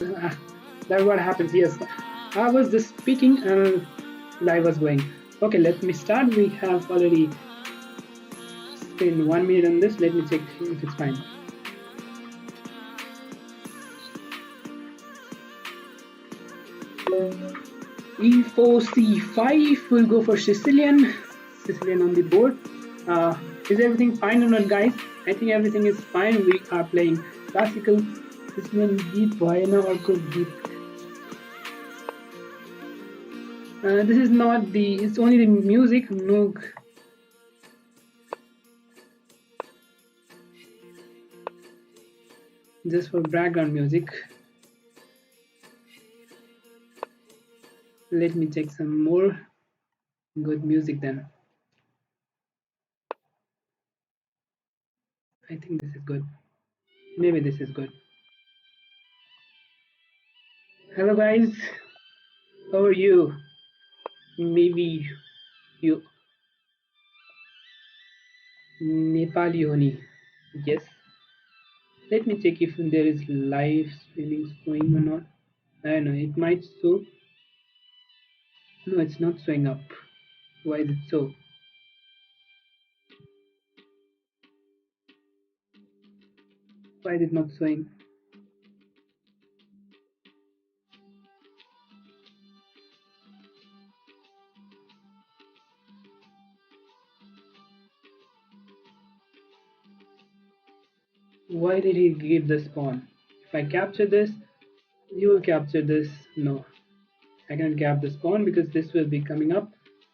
Ah, that's what happens. Yes, I was just speaking and live was going. Okay, let me start. We have already spent 1 minute on this. Let me check if it's fine. E4 C5 will go for Sicilian. Sicilian on the board. Is everything fine or not, guys? I think everything is fine. We are playing classical Sicilian Deep Vienna or Cook Deep. This is not the. It's only the music. No. Just for background music. Let me check some more good music then. I think this is good. Maybe this is good. Hello guys, how are you? Maybe you Nepali honey. Yes. Let me check if there is live streaming going or not. I don't know, it might show. No, it's not showing up. Why is it so? Why is it not showing? Why did he give the spawn? If I capture this, you will capture this. No, I cannot cap the spawn because this will be coming up.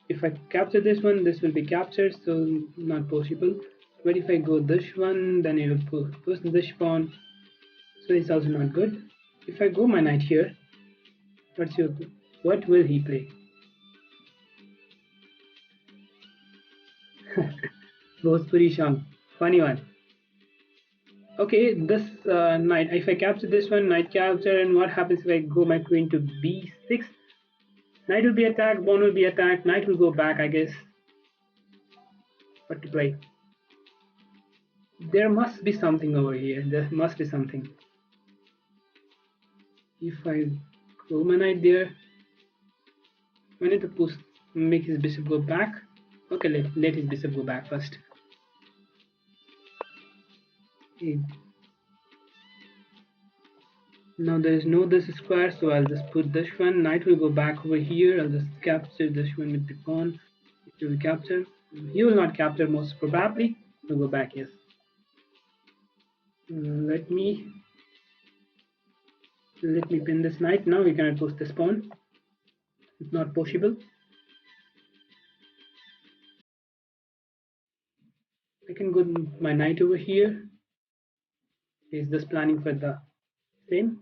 If I capture this one, this will be captured, so not possible. But if I go this one, then it will push this spawn, so it's also not good. If I go my knight here, what will he play? Bhojpuri song, funny one. Okay, this knight, if I capture this one, knight capture, and what happens if I go my queen to b6? Knight will be attacked, pawn will be attacked, knight will go back, I guess. What to play? There must be something over here. There must be something. If I go my knight there, I need to push, make his bishop go back. Okay, let his bishop go back first. Okay. Now there is no this square, so I'll just put this one. Knight will go back over here. I'll just capture this one with the pawn. He will capture. He will not capture most probably. We'll go back, yes. Let me pin this knight. Now we cannot push this pawn. It's not possible. I can go my knight over here. He's just planning for the same.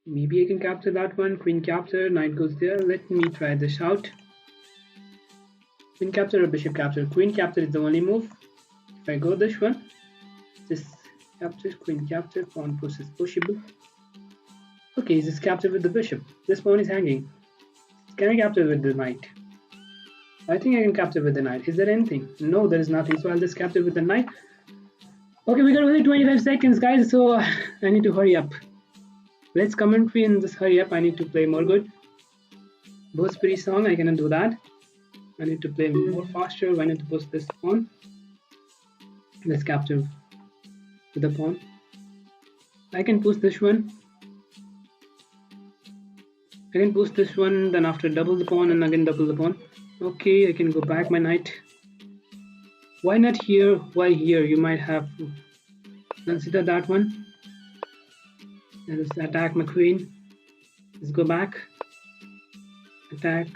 Maybe I can capture that one. Queen capture, knight goes there. Let me try this out. Queen capture or bishop capture? Queen capture is the only move. If I go this one, this capture, queen capture, pawn push is pushable. Okay, is this capture with the bishop? This pawn is hanging. Can I capture with the knight? I think I can capture with the knight. Is there anything? No, there is nothing. So I'll just capture with the knight. Okay, we got only 25 seconds, guys. So I need to hurry up. Let's commentary and just hurry up. I need to play more good. Bhojpuri song, I cannot do that. I need to play more faster. I need to push this pawn. Let's capture with the pawn. I can push this one. I can push this one, then after double the pawn and again double the pawn. Okay, I can go back my knight. Why not here? Why here? You might have consider that one. Let's attack my queen. Let's go back. Attack.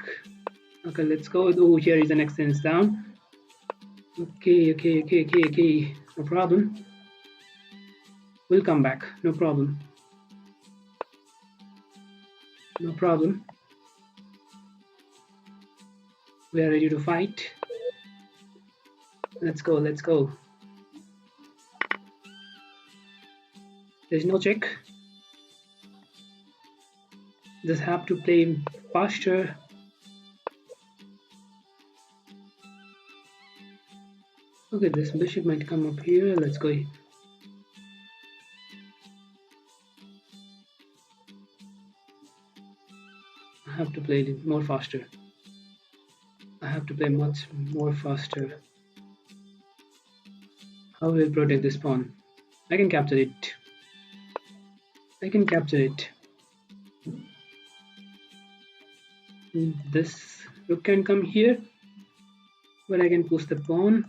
Okay, let's go. Oh, here is an extends down. Okay. No problem. We'll come back. No problem. No problem. We are ready to fight. Let's go. Let's go. There's no check. Just have to play faster. Okay, this bishop might come up here. Let's go. I have to play it more faster. I have to play much more faster. How will I protect this pawn? I can capture it. I can capture it. This rook can come here, but I can push the pawn.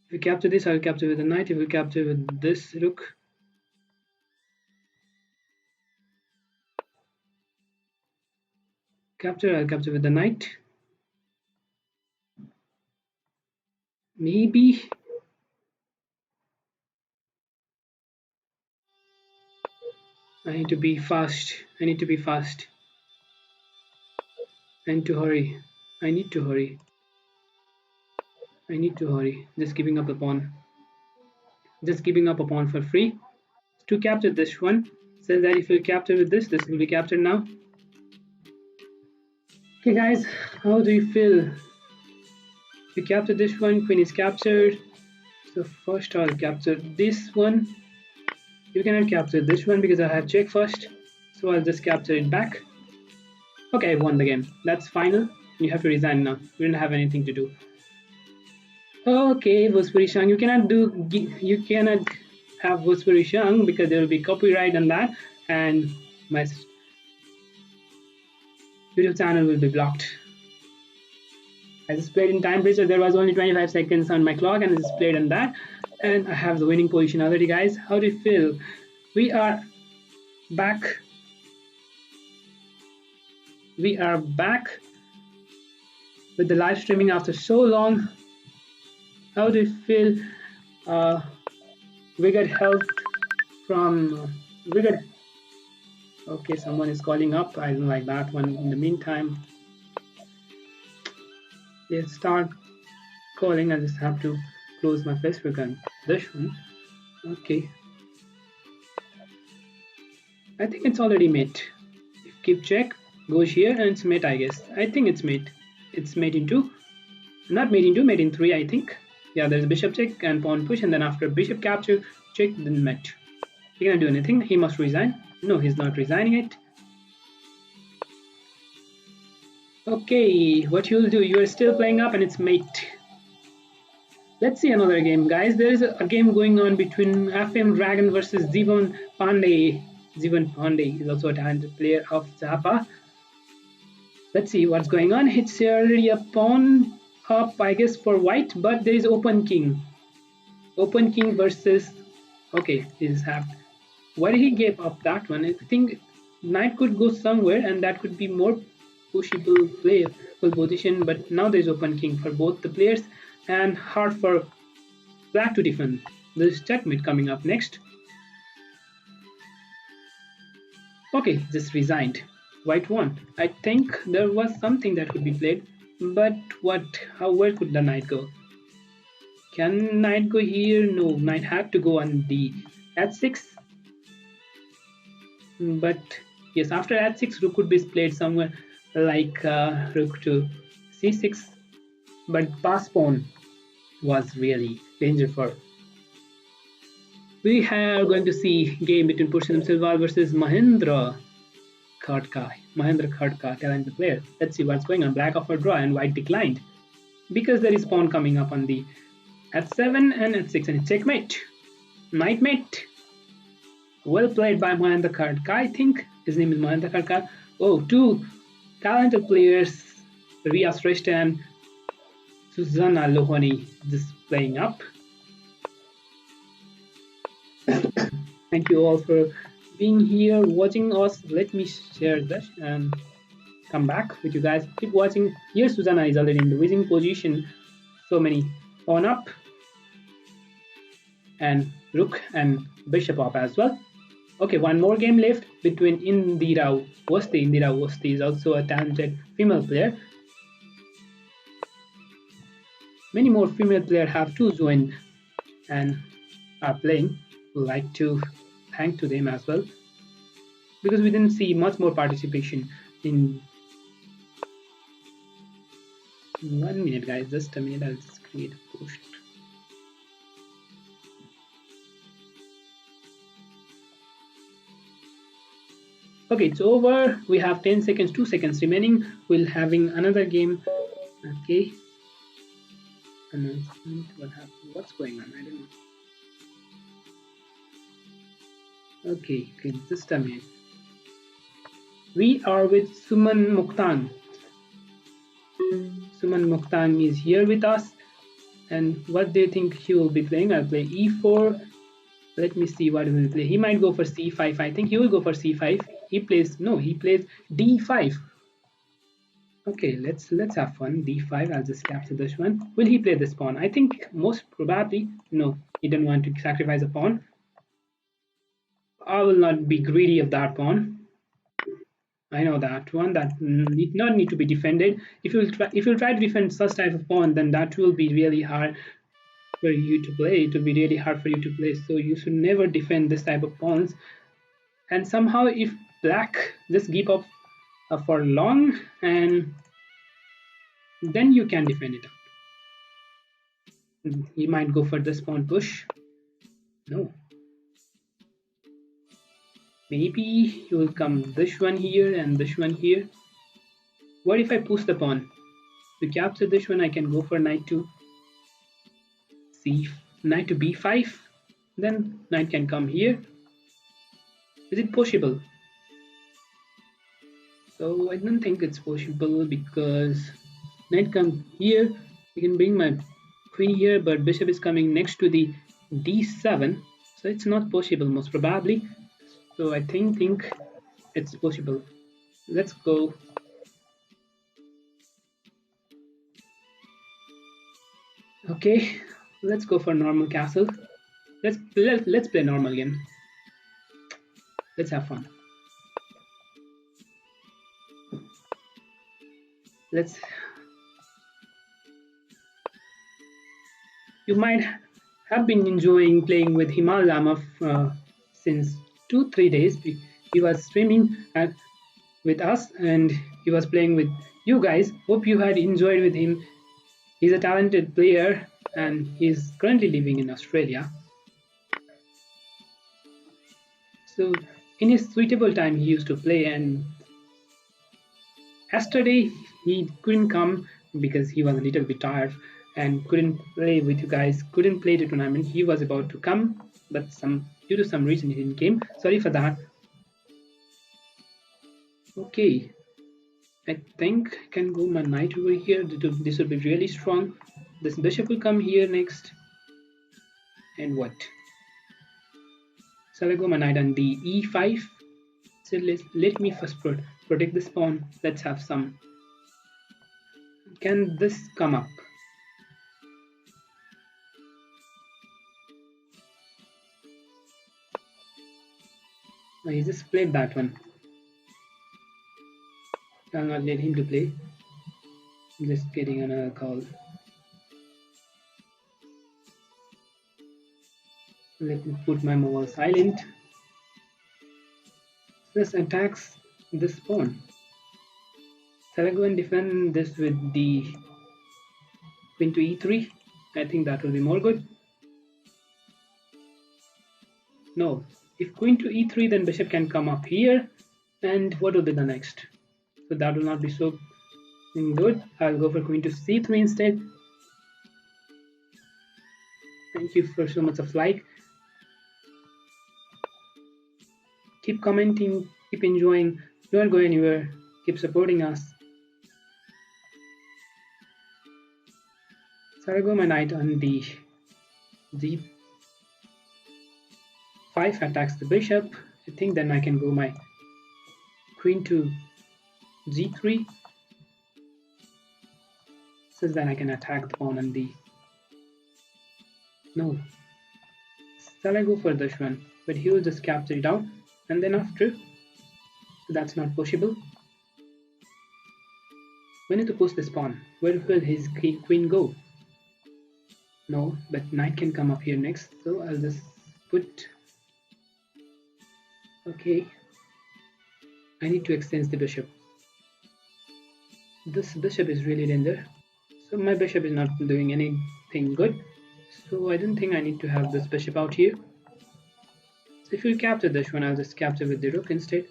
If we capture this, I'll capture with the knight. If we capture with this rook, I'll capture with the knight. Maybe. I need to be fast. I need to be fast. I need to hurry. I need to hurry. I need to hurry. Just giving up a pawn. Just giving up a pawn for free. To capture this one, says that if you capture with this, this will be captured now. Okay guys, how do you feel? You capture this one, queen is captured. So first I'll capture this one. You cannot capture this one because I have check first. So I'll just capture it back. Okay, I won the game. That's final. You have to resign now. You don't have anything to do. Okay, Vuspurishang, you cannot have Vuspurishang because there will be copyright on that, and my YouTube channel will be blocked. I just played in time pressure. There was only 25 seconds on my clock, and I just played on that, and I have the winning position already, guys. How do you feel? We are back. We are back with the live streaming after so long. How do you feel? We got help from okay, someone is calling up. I don't like that one. In the meantime, they start calling. I just have to close my Facebook and this one. Okay, I think it's already mate. Keep check, goes here, and it's mate, I guess. I think it's mate. It's mate in 2. Not mate in 2, mate in 3, I think. Yeah, there's bishop check and pawn push, and then after bishop capture, check, then mate. He cannot do anything. He must resign. No, he's not resigning it. Okay, what you'll do, you're still playing up and it's mate. Let's see another game, guys. There is a game going on between FM Dragon versus Zivan Pandey. Zivan Pandey is also a talented player of Zappa. Let's see what's going on. It's already a pawn up, I guess, for white, but there is open king. Open king versus... Okay, this is half. Why did he give up that one? I think knight could go somewhere and that could be more pushable playable position, but now there's open king for both the players and hard for black to defend. There's checkmate coming up next. Okay, just resigned. White won. I think there was something that could be played, but what? How? Where could the knight go? Can knight go here? No, knight had to go on the h6. But yes, after h6, rook could be played somewhere like rook to c6. But pass pawn was really dangerous for. We are going to see game between Purushottam Silwal versus Mahendra Khadka. Mahendra Khadka, talented player. Let's see what's going on. Black offered draw and white declined because there is pawn coming up on the h7 and h6 and checkmate. Knight mate. Well played by Mahendra Khadka. I think his name is Mahendra Khadka. Oh, two talented players, Riya Shrestha and Susanna Lohani, just playing up. Thank you all for being here, watching us. Let me share this and come back with you guys. Keep watching. Here Susanna is already in the winning position. So many pawn up and rook and bishop up as well. Okay, one more game left between Indira Wasti. Indira Wasti is also a talented female player. Many more female players have to join and are playing. Would like to thank to them as well, because we didn't see much more participation in 1 minute, guys. Just a minute. I'll just create a post. Okay, it's over. We have 10 seconds, 2 seconds remaining. We'll having another game. Okay. Announcement. What happened? What's going on? I don't know. Okay, just a minute. We are with Suman Muktang. Suman Muktang is here with us. And what do you think he will be playing? I'll play e4. Let me see what he will play. He might go for c5. I think he will go for c5. He plays d5. Okay, let's have fun. d5. I'll just capture this one. Will he play this pawn? I think most probably no. He didn't want to sacrifice a pawn. I will not be greedy of that pawn. I know that one that need not need to be defended. If you try to defend such type of pawn, then that will be really hard for you to play. It will be really hard for you to play. So you should never defend this type of pawns. And somehow, if black just give up for long, and then you can defend it out. He might go for this pawn push. No. Maybe he will come this one here and this one here. What if I push the pawn? To capture this one, I can go for knight to b5. Then knight can come here. Is it possible? So I don't think it's possible because knight comes here. I can bring my queen here, but bishop is coming next to the d7. So it's not possible most probably. So I think it's possible. Let's go. Okay, let's go for normal castle. Let's play normal game. Let's have fun. You might have been enjoying playing with Himal Lama since 2-3 days. He was streaming with us and he was playing with you guys. Hope you had enjoyed with him. He's a talented player and he's currently living in Australia. So in his suitable time he used to play, and yesterday he couldn't come because he was a little bit tired and couldn't play with you guys, couldn't play the tournament. He was about to come, but due to some reason he didn't came. Sorry for that. Okay, I think I can go my knight over here. This will be really strong. This bishop will come here next. And what? So I go my knight on the e5. So let me first protect this pawn. Let's have some. Can this come up? He just played that one. I'll not let him to play. I'm just getting another call. Let me put my mobile silent. This attacks this pawn. Shall I go and defend this with the queen to e3? I think that will be more good. No. If queen to e3, then bishop can come up here. And what will be the next? So that will not be so good. I'll go for queen to c3 instead. Thank you for so much of like. Keep commenting, keep enjoying, don't go anywhere, keep supporting us. So I go my knight on the d5, attacks the bishop. I think then I can go my queen to g3. So then I can attack the pawn on the... No. Shall I go for this one? But he will just capture it out. And then after, so that's not possible. We need to push this pawn. Where will his queen go? No, but knight can come up here next. So I'll just put... Okay. I need to extend the bishop. This bishop is really danger. So my bishop is not doing anything good. So I don't think I need to have this bishop out here. So if you capture this one, I'll just capture with the rook instead.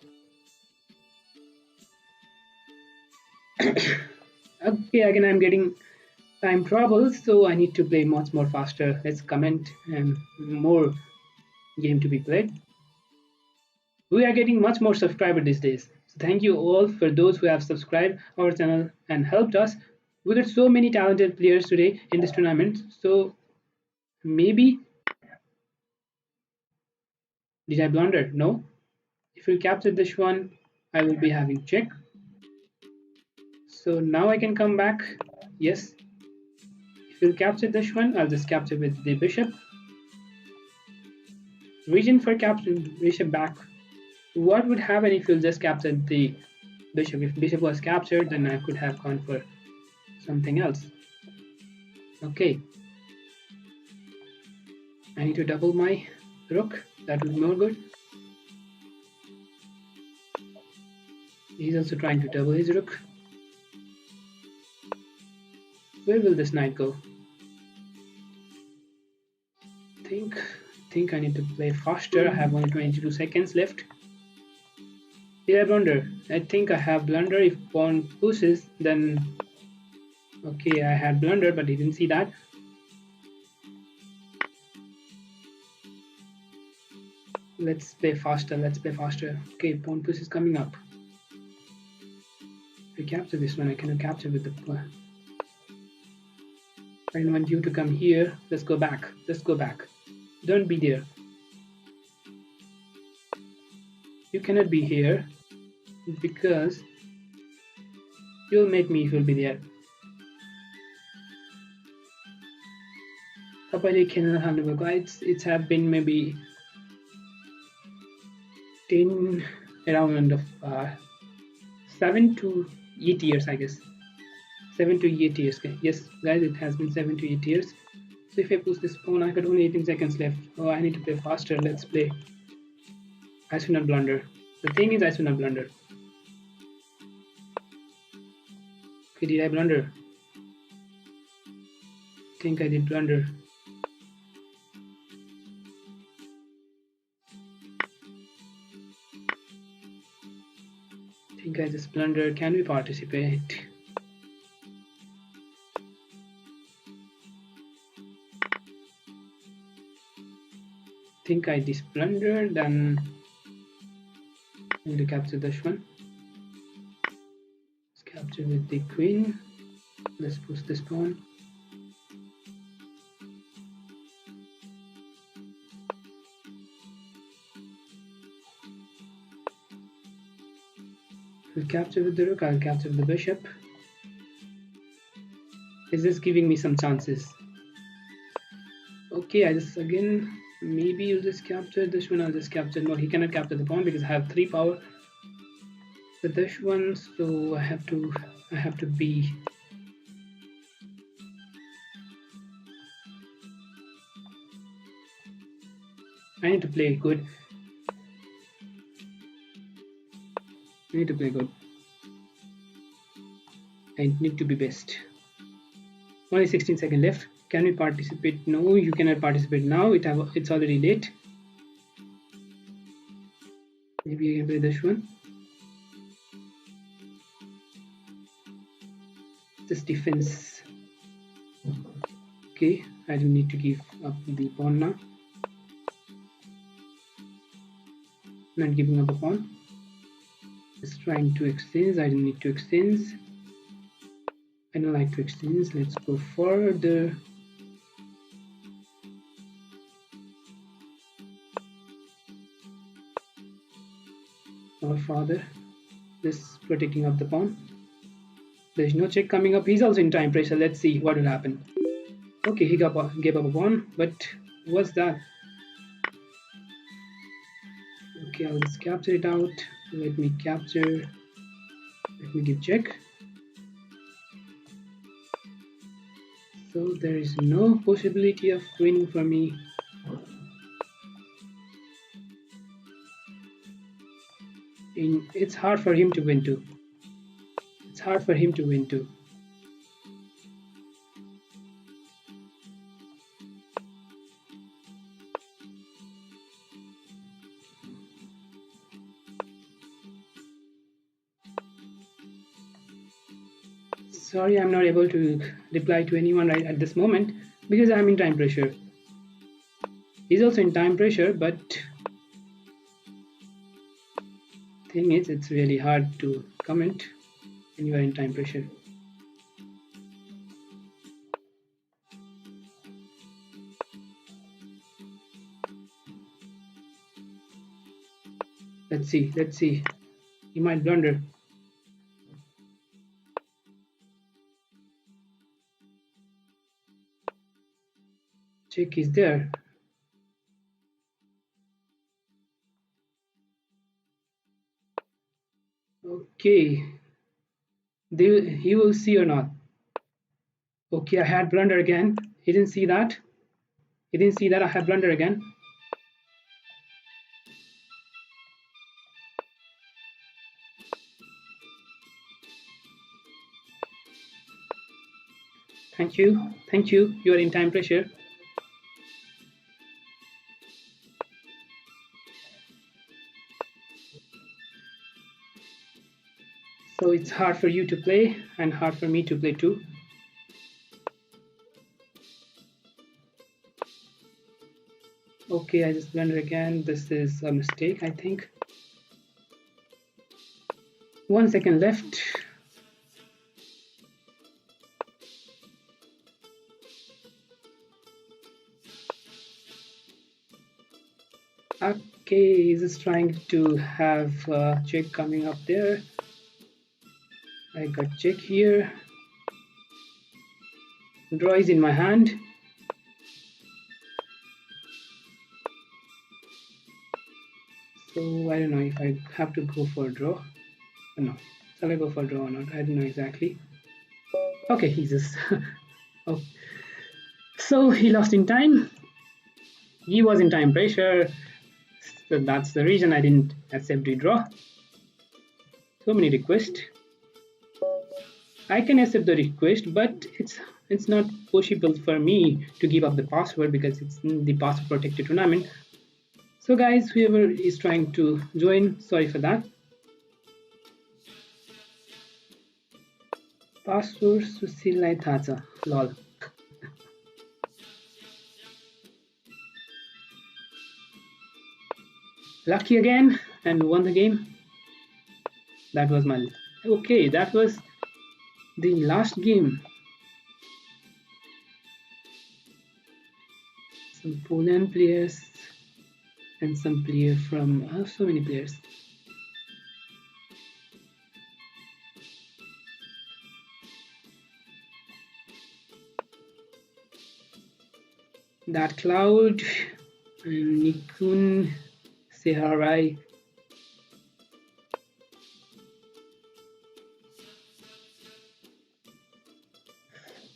Okay, again I'm getting time trouble, so I need to play much more faster. Let's comment and more game to be played. We are getting much more subscribers these days. So thank you all for those who have subscribed our channel and helped us. We got so many talented players today in this tournament. So maybe did I blunder? No. If we capture this one, I will be having check. So now I can come back. Yes. If we'll capture this one, I'll just capture with the bishop. Reason for capturing bishop back. What would happen if you just captured the bishop? If bishop was captured, then I could have gone for something else. Okay. I need to double my rook. That will be more good. He's also trying to double his rook. Where will this knight go? I think I need to play faster. I have only 22 seconds left. Did I blunder? I think I have blunder. If pawn pushes, then okay, I had blunder, but he didn't see that. Let's play faster. Let's play faster. Okay, pawn push is coming up. I capture this one. I cannot capture with the pawn. I don't want you to come here. Let's go back. Let's go back. Don't be there. You cannot be here because you'll make me if you'll be there. It's have been maybe 10 around of 7 to 8 years, I guess. 7 to 8 years. Okay. Yes, guys, it has been 7 to 8 years. So if I push this pawn, I got only 18 seconds left. Oh, I need to play faster. Let's play. I should not blunder. The thing is, I should not blunder. Okay, did I blunder? I think I did blunder. I think I just blundered. Can we participate? I think I just blundered. Then I need to capture this one. Let's capture with the queen. Let's push this pawn. We'll capture with the rook. I'll capture with the bishop. Is this giving me some chances? Okay, I just again maybe you'll just capture this one. I'll just capture. No, he cannot capture the pawn because I have 3 power with this one. So I have to be. I need to play good. I need to play good. I need to be best. Only 16 seconds left. Can we participate? No, you cannot participate now. It's already late. Maybe I can play this one. This defense. Okay, I don't need to give up the pawn now. Not giving up a pawn. Just trying to exchange. I don't need to exchange. I don't like to exchange. Let's go further. Or farther. Just protecting up the pawn. There's no check coming up. He's also in time pressure. Let's see what will happen. Okay, he gave up a pawn, but what's that? Okay, I'll just capture it out. Let me capture. Let me give check. So there is no possibility of winning for me. It's hard for him to win too. It's hard for him to win too. Sorry, I'm not able to reply to anyone right at this moment because I'm in time pressure. He's also in time pressure, but thing is, it's really hard to comment when you are in time pressure. Let's see. He might blunder. Check is there. Okay. He will see or not. Okay, I had blunder again. He didn't see that. I had blunder again. Thank you. You are in time pressure. So it's hard for you to play and hard for me to play too. Okay, I just blundered again. This is a mistake, I think. 1 second left. Okay, he's just trying to have check coming up there. I got check here. Draw is in my hand. So I don't know if I have to go for a draw or no. Shall I go for a draw or not? I don't know exactly. Okay, he's just oh. So he lost in time. He was in time pressure. So that's the reason I didn't accept the draw. So many requests. I can accept the request, but it's not possible for me to give up the password because it's the password protected tournament. So guys, whoever is trying to join, sorry for that. Password Sushil Thacha, lol. Lucky again and won the game. That was my okay. That was the last game. Some Poland players and some player from so many players. That Cloud and Nikun Seharai.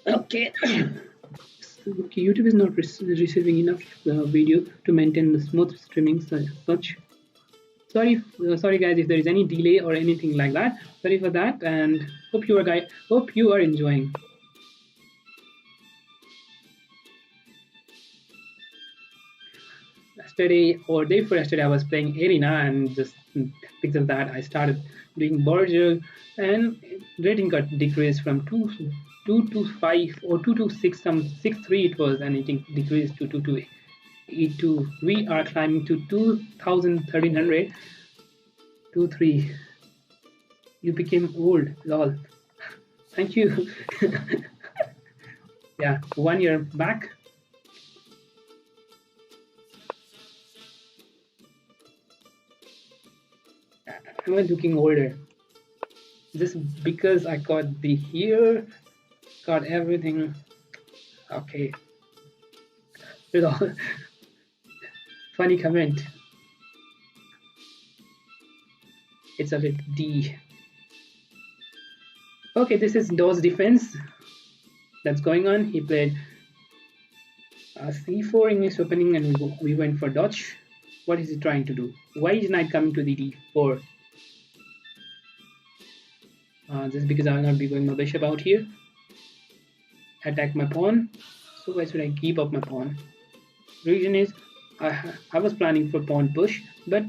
Okay. YouTube is not receiving enough video to maintain the smooth streaming such. Sorry guys if there is any delay or anything like that. Sorry for that, and hope you are enjoying. Yesterday or day before yesterday I was playing arena, and just because of that I started doing Borgia, and rating got decreased from 2 to 5 or 2 to 6, some 6-3 it was, and it decreased to 2 to 8. We are climbing to 2,1300. 2-3. You became old, lol. Thank you. Yeah, 1 year back. I was looking older. Just because I got the hair, got everything. Okay. Funny comment. It's a bit D. Okay, this is Do's defense that's going on. He played C4 English opening, and we went for Dutch. What is he trying to do? Why is knight coming to the D4? Just because I will not be going my bishop out here. Attack my pawn. So why should I keep up my pawn? Reason is I was planning for pawn push, but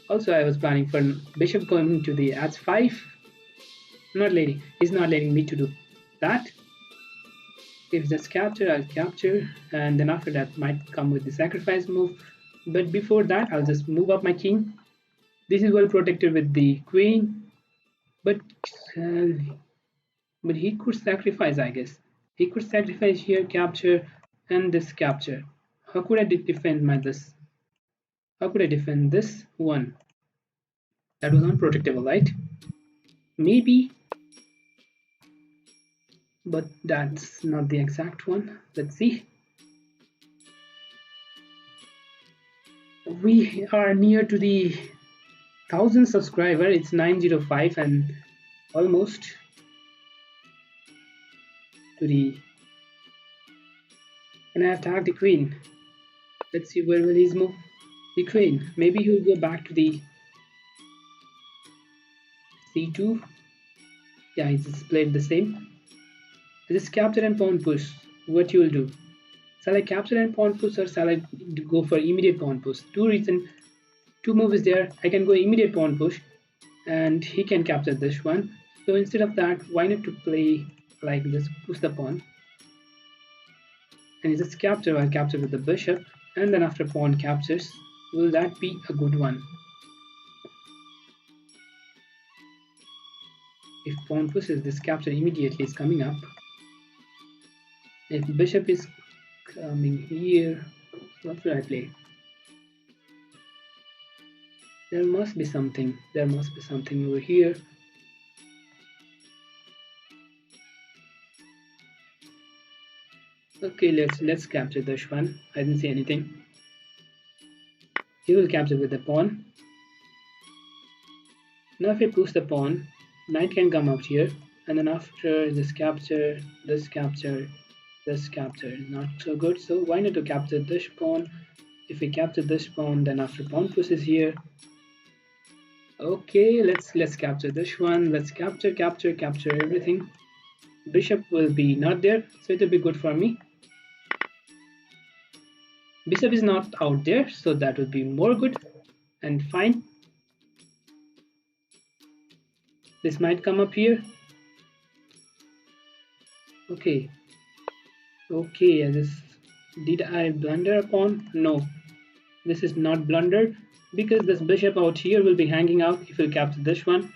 Also, I was planning for bishop going to the h5. He's not letting me to do that. If that's capture, I'll capture, and then after that might come with the sacrifice move. But before that, I'll just move up my king. This is well protected with the queen, but he could sacrifice, I guess. He could sacrifice here, capture, and this capture. How could I defend my this? How could I defend this one? That was unprotectable, right? Maybe, but that's not the exact one. Let's see. We are near to the 1000 subscriber. It's 905 and almost to the. And I attack the queen. Let's see where will he move the queen. Maybe he'll go back to the c2. Yeah, he just played the same. This capture and pawn push. What you will do? Shall I capture and pawn push, or shall I go for immediate pawn push? Two moves there. I can go immediate pawn push, and he can capture this one. So instead of that, why not to play like this? Push the pawn, and he just capture. I'll capture with the bishop, and then after pawn captures, will that be a good one? If pawn pushes, this capture immediately is coming up. If bishop is coming here, what should I play? There must be something. There must be something over here. Okay, let's capture this one. I didn't see anything. He will capture with the pawn. Now if I push the pawn, knight can come out here, and then after this capture, this capture, this capture is not so good. So why not to capture this pawn? If we capture this pawn, then after pawn pushes here. Okay, let's capture this one. Let's capture everything. Bishop will be not there, so it will be good for me. Bishop is not out there, so that would be more good and fine. This might come up here. Okay, did I blunder a pawn? No, this is not blunder, because this bishop out here will be hanging out if we capture this one.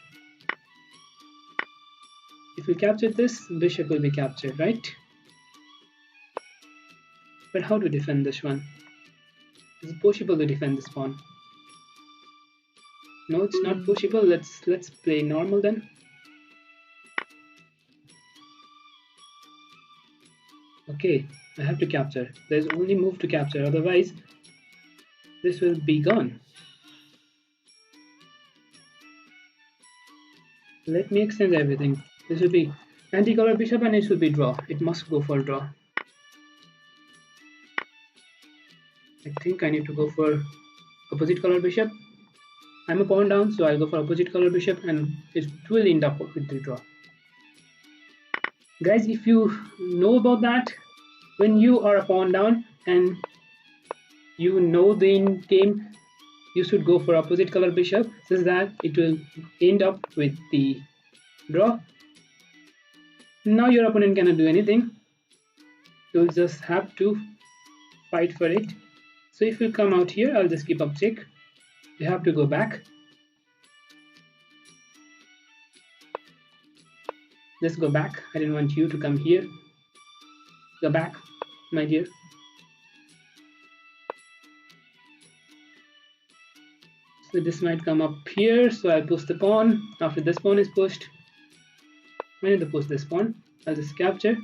If we capture this, bishop will be captured, right? But how to defend this one? Is it possible to defend this pawn? No, it's not possible. Let's play normal then. Okay, I have to capture. There's only move to capture, otherwise this will be gone. Let me exchange everything. This will be anti-color bishop and it will be draw. It must go for draw. I think I need to go for opposite color bishop. I'm a pawn down, so I'll go for opposite color bishop and it will end up with the draw. Guys, if you know about that, when you are a pawn down and you know the end game, you should go for opposite color bishop, so that it will end up with the draw. Now your opponent cannot do anything. You'll just have to fight for it. So if you come out here, I'll just keep up check. You have to go back. Just go back. I didn't want you to come here. Go back, my dear. So this might come up here, so I'll push the pawn. After this pawn is pushed, I need to push this pawn. I'll just capture.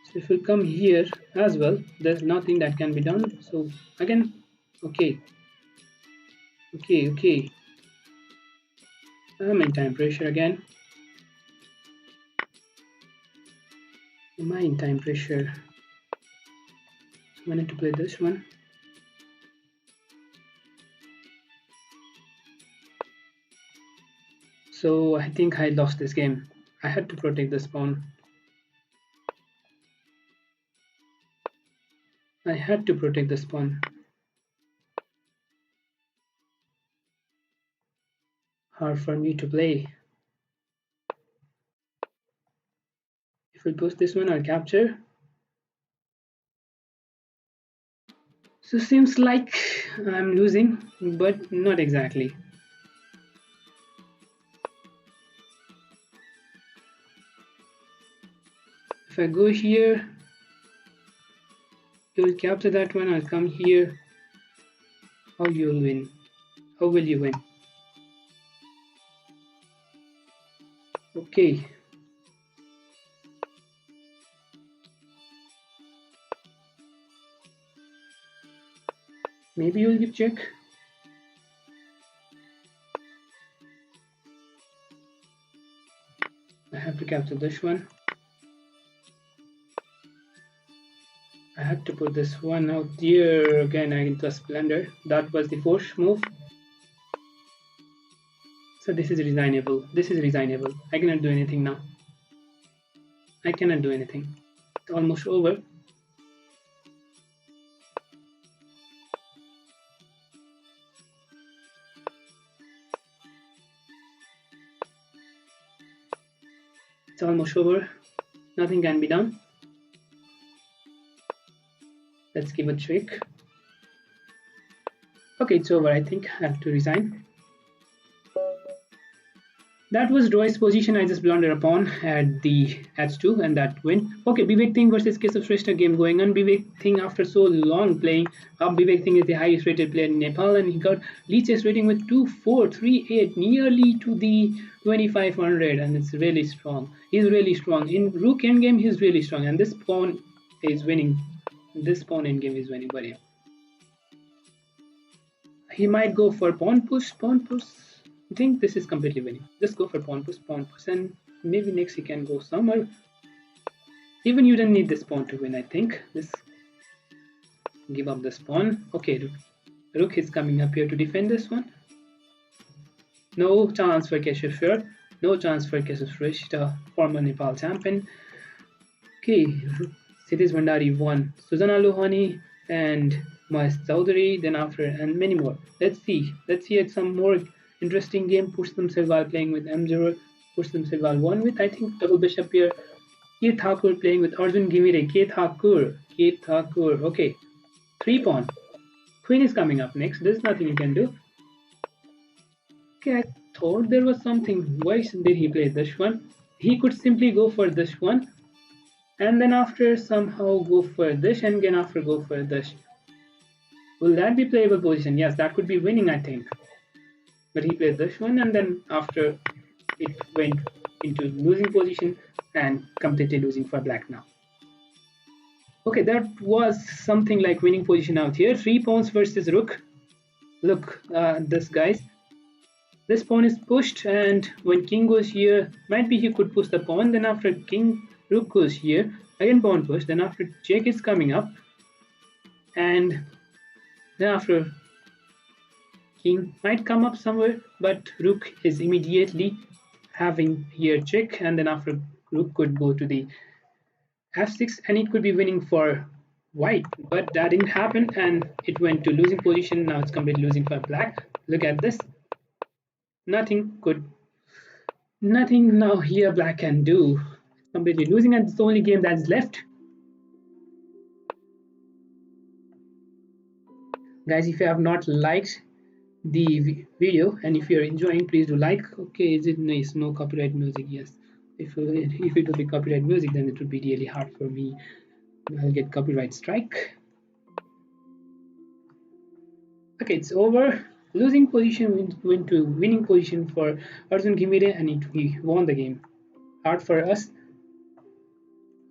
So if we come here as well, there's nothing that can be done. So again, okay. I'm in time pressure again. Am I in time pressure? So I need to play this one. So I think I lost this game. I had to protect this pawn. I had to protect this pawn. hard for me to play. If we push this one, I'll capture. So seems like I'm losing, but not exactly. If I go here, you'll capture that one. I'll come here. How you'll win? How will you win? Okay. Maybe you'll give check. I have to capture this one. I had to put this one out here again. I just blunder. That was the fourth move. So this is resignable. This is resignable. I cannot do anything now. I cannot do anything. It's almost over. It's almost over. Nothing can be done. Let's give a check. Okay, it's over. I think I have to resign. That was Roy's position. I just blundered upon at the h2 and that win. Okay, Vivek Singh versus Keshav Shrestha game going on. Vivek Singh, after so long playing, Vivek Singh is the highest rated player in Nepal and he got Lichess rating with 2438, nearly to the 2500, and it's really strong. He's really strong. In Rook endgame, he's really strong, and this pawn is winning. This pawn endgame is winning, but yeah. He might go for pawn push, I think this is completely winning. Just go for pawn push, and maybe next he can go somewhere. Even you don't need this pawn to win, I think. Just give up this pawn. Okay, Rook is coming up here to defend this one. No chance for Keshav Shrestha. No chance for Keshav Shrestha, former Nepal champion. Okay, Sitish Bhandari won. Suzana Lohani and Mahesh Chaudhary, then after, and many more. Let's see some more interesting game. Pushkar Sehwal playing with M0. Pushkar Sehwal won with, I think, double bishop here. K Thakur playing with Arjun Gimire. K Thakur. Okay, 3 pawn. Queen is coming up next. There's nothing you can do. Okay, I thought there was something. Why did he play this one? He could simply go for this one, and then after somehow go for this, and again after go for this. Will that be playable position? Yes, that could be winning, I think. But he played this one, and then after it went into losing position and completely losing for black now. Okay, that was something like winning position out here. 3 pawns versus rook. Look, this guys. This pawn is pushed, and when king goes here, might be he could push the pawn. Then after king, rook goes here, again pawn push. Then after check is coming up, and then after king might come up somewhere, but rook is immediately having here check, and then after rook could go to the f6, and it could be winning for white, but that didn't happen, and it went to losing position. Now it's completely losing for black. Look at this. Nothing now here black can do. Completely losing, and it's the only game that's left. Guys, if you have not liked the video and if you're enjoying, please do like. Okay, is it nice? No copyright music? Yes. If it would be copyright music, then it would be really hard for me. I'll get copyright strike. Okay, it's over. Losing position went to winning position for Arjun Gimire, and we won the game. Hard for us.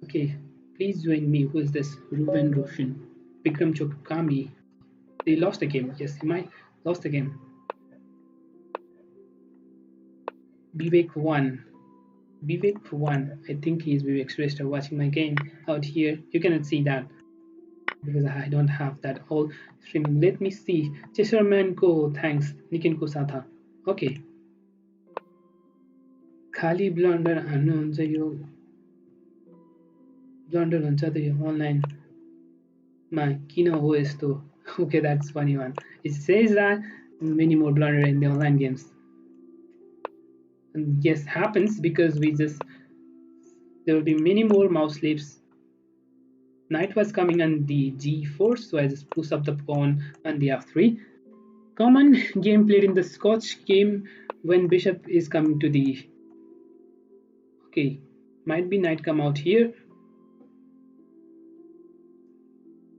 Okay, please join me. Who is this? Ruben Roshan. Vikram Chokami. They lost the game. Yes, he might lost the game. Vivek won. I think he's Vivek Shrestha watching my game out here. You cannot see that because I don't have that whole streaming. Let me see. Chesserman ko, thanks. Nikin ko satha. Okay. Khali blunder haनुहुन्छ yo blunder हुन्छ त यो online मा किन हो यस्तो. Okay, that's funny one. It says that many more blunder in the online games. And yes, happens because there will be many more mouse slips. Knight was coming on the g4, so I just push up the pawn on the f3. Common game played in the Scotch game when bishop is coming to the... Okay, might be knight come out here.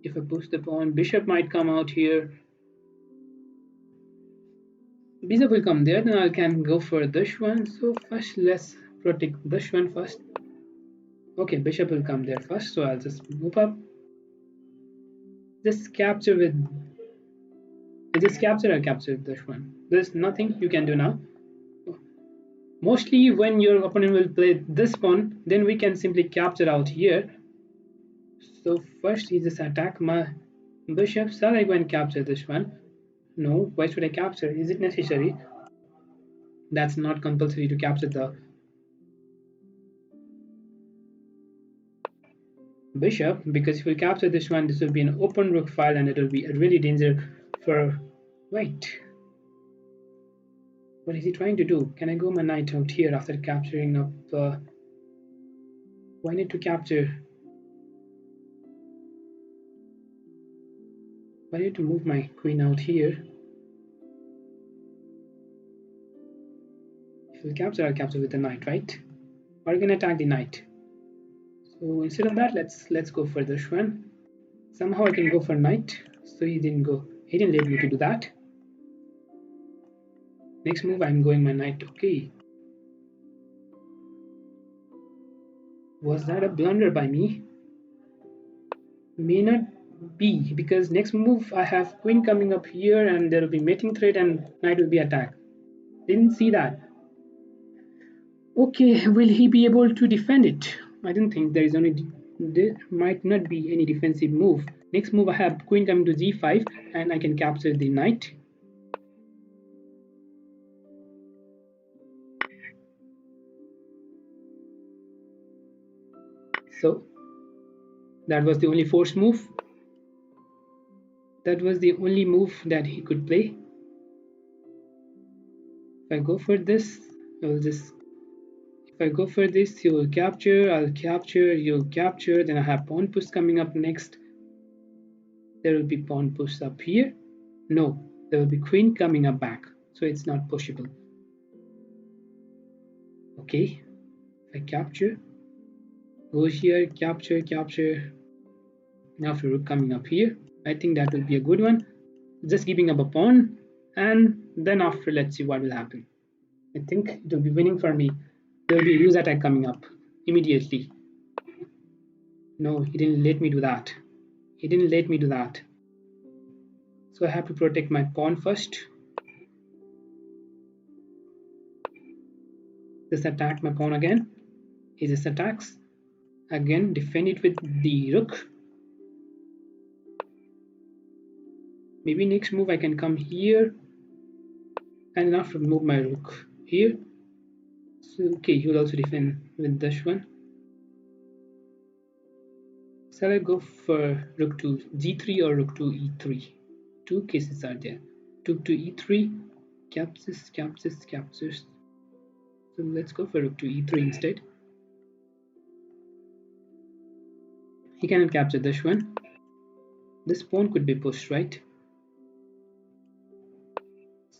If I push the pawn, bishop might come out here. Bishop will come there, then I can go for this one. So first let's protect this one first. Okay, bishop will come there first, so I'll just move up. Just capture with... Just capture or capture this one. There's nothing you can do now. Mostly when your opponent will play this pawn, then we can simply capture out here. So first he just attack my bishop. Shall I go and capture this one? No, why should I capture? Is it necessary? That's not compulsory to capture the bishop, because if we capture this one, this will be an open rook file and it will be a really danger for... Wait, what is he trying to do? Can I go my knight out here after capturing up? Why need to capture? Why need to move my queen out here? If we capture, I'll capture with the knight, right? Or can attack the knight. So instead of that, let's go for this one. Somehow I can go for knight. So he didn't go. He didn't let me to do that. Next move, I'm going my knight. Okay. Was that a blunder by me? May not be, because next move I have queen coming up here and there will be mating threat and knight will be attacked. Didn't see that. Okay, will he be able to defend it? I don't think there might not be any defensive move. Next move I have queen coming to g5 and I can capture the knight. So that was the only force move. That was the only move that he could play. If I go for this, if I go for this, you will capture, I'll capture, you'll capture, then I have pawn push coming up next. There will be pawn push up here. No, there will be queen coming up back, so it's not pushable. Okay, if I capture, goes here, capture, capture. Now for rook coming up here, I think that will be a good one. Just giving up a pawn, and then after let's see what will happen. I think it will be winning for me. There will be a use attack coming up immediately. No, he didn't let me do that. He didn't let me do that. So I have to protect my pawn first. Just attack my pawn again. He just attacks. Again, defend it with the rook. Maybe next move I can come here and after move my rook here. So okay, he will also defend with this one. Shall I go for rook to g3 or rook to e3? Two cases are there. Rook to e3, captures, captures, captures. So let's go for rook to e3 instead. He cannot capture this one. This pawn could be pushed, right?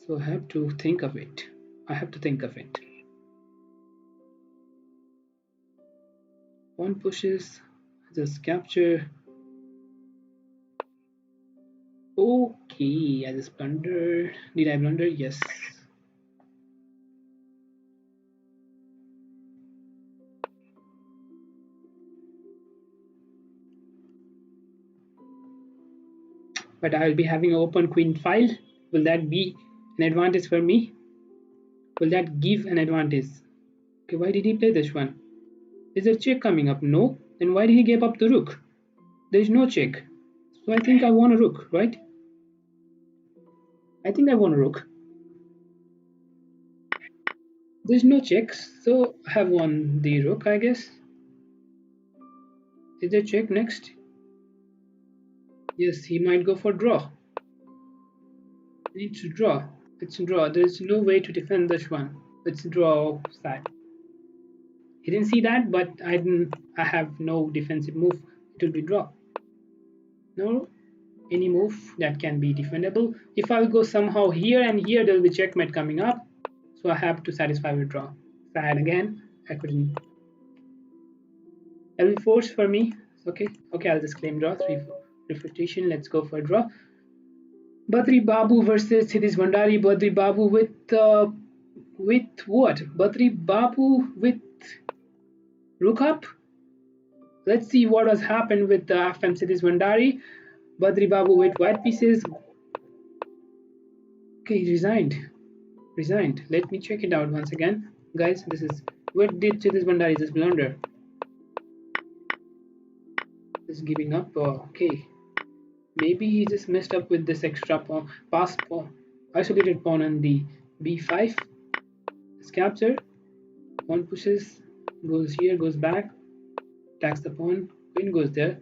So I have to think of it. I have to think of it. Pawn pushes, just capture. Okay, I just blundered. Did I blunder? Yes. But I will be having an open queen file. Will that be an advantage for me? Will that give an advantage? Okay, why did he play this one? Is there a check coming up? No. Then why did he give up the rook? There is no check. So I think I won a rook, right? I think I won a rook. There's no check, so I have won the rook, I guess. Is there check next? Yes, he might go for draw. Need to draw. It's a draw. There's no way to defend this one. Let's draw side. He didn't see that, but I have no defensive move. It will be draw. No, any move that can be defendable. If I'll go somehow here and here, there will be checkmate coming up. So I have to satisfy with draw. Sad again. I couldn't. L force for me. Okay. Okay, I'll just claim draw. 3 refutation. Let's go for draw. Badri Babu versus Sidis Vandari. Badri Babu with what? Badri Babu with rook up. Let's see what has happened with the FM Sidis Vandari. Badri Babu with white pieces. Okay, he resigned. Resigned. Let me check it out once again. Guys, this is what did Sidis Vandari just blunder? Just giving up. Okay. Maybe he just messed up with this extra pawn, pass pawn, isolated pawn on the b5. It's capture. Pawn pushes, goes here, goes back, attacks the pawn. Queen goes there.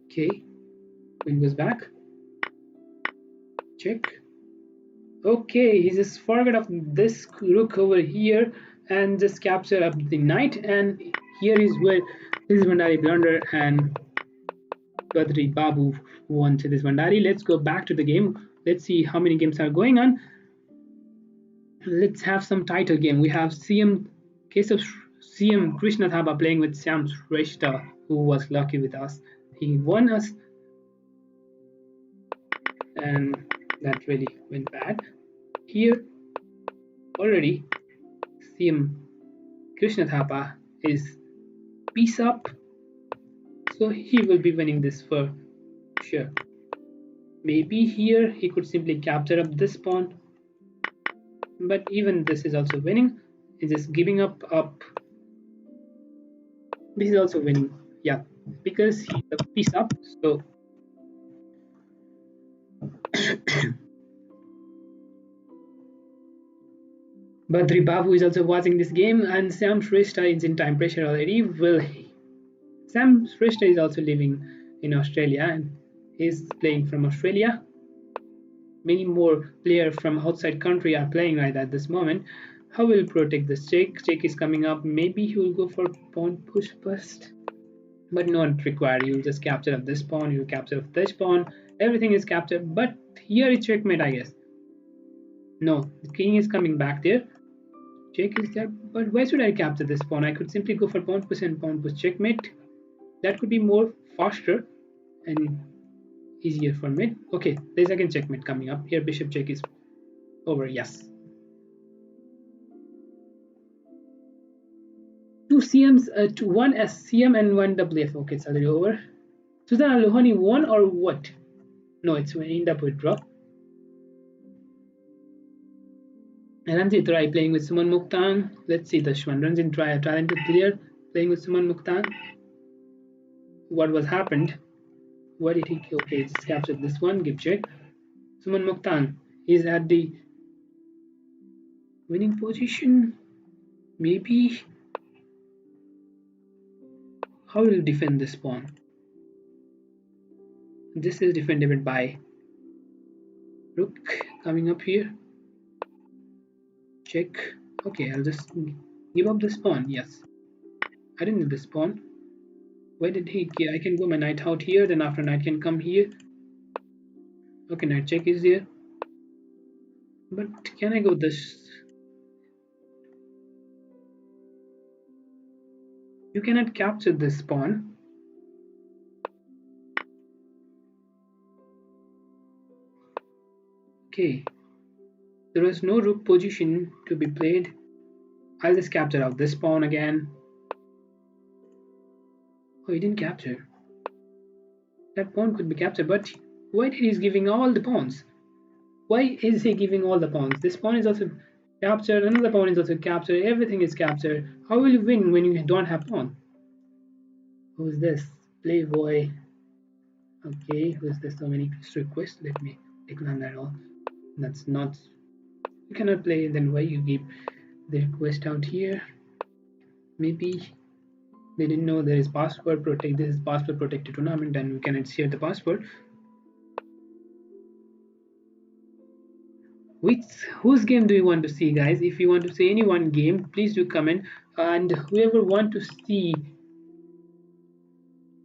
Okay, queen goes back. Check. Okay, he just forgot of this rook over here and just capture up the knight. And here is where this is Vandari blunder and Badri Babu won to this Vandari. Let's go back to the game. Let's see how many games are going on. Let's have some title game. We have CM Krishna Thapa playing with Sam Shrestha, who was lucky with us. He won us, and that really went bad. Here already CM Krishna Thapa is piece up, so he will be winning this for sure. Maybe here he could simply capture up this pawn, but even this is also winning. He's just giving up. This is also winning, yeah, because he's a piece up. So Badri Babu is also watching this game, and Sam Shrestha is in time pressure already. Sam Shrestha is also living in Australia and he's playing from Australia. Many more players from outside country are playing right at this moment. How will protect this check? Check is coming up. Maybe he will go for pawn push bust, but not required. You'll just capture up this pawn. You'll capture up this pawn. Everything is captured, but here it's checkmate, I guess. No, the king is coming back there. Check is there, but why should I capture this pawn? I could simply go for pawn push and pawn push checkmate. That could be more faster and easier for me. Okay, there's again checkmate coming up. Here bishop check is over. Yes. 2 CMs, one SCM and one WF. Okay, it's already over. Suzana Lohani won or what? No, it's going to end up with draw. Ranjit Rai playing with Suman Muktan. Let's see this one. Ranjit Rai trying to clear, playing with Suman Muktan. What was happened? What did he? Okay, just captured this one. Give check. Suman Muktan is at the winning position. Maybe. How will you defend this pawn? This is defendable by rook coming up here. Check. Okay, I'll just give up this pawn. Yes, I didn't need this pawn. Why did he? I can go my knight out here. Then after knight can come here. Okay, knight check is there. But can I go this? You cannot capture this pawn. Okay. There is no rook position to be played. I'll just capture out this pawn again. Oh, he didn't capture. That pawn could be captured, but why did he giving all the pawns? Why is he giving all the pawns? This pawn is also captured, another pawn is also captured, everything is captured. How will you win when you don't have pawn? Who's this? Playboy. Okay, who's this? So many requests. Let me decline that all. That's not. You cannot play, then why you give the request out here? Maybe they didn't know there is password protect. This is password protected tournament and we cannot share the password. Which whose game do you want to see, guys? If you want to see any one game, please do comment. And whoever want to see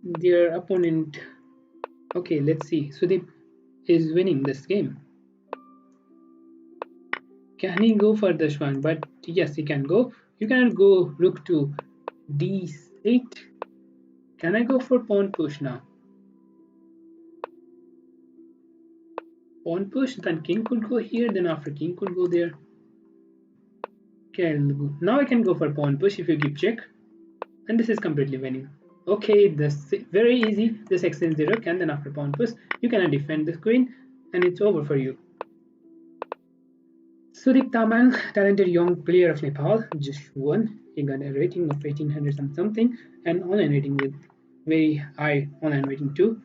their opponent. Okay, let's see. Sudeep is winning this game. Can he go for this one? But yes, he can go. You cannot go rook to d8. Can I go for pawn push now? Pawn push, then king could go here, then after king could go there. Okay, now I can go for pawn push if you keep check. And this is completely winning. Okay, this very easy. This extends the rook, and then after pawn push, you cannot defend the queen, and it's over for you. Sudeep Taman, talented young player of Nepal, just won. He got a rating of 1800 something, and online rating with very high online rating too.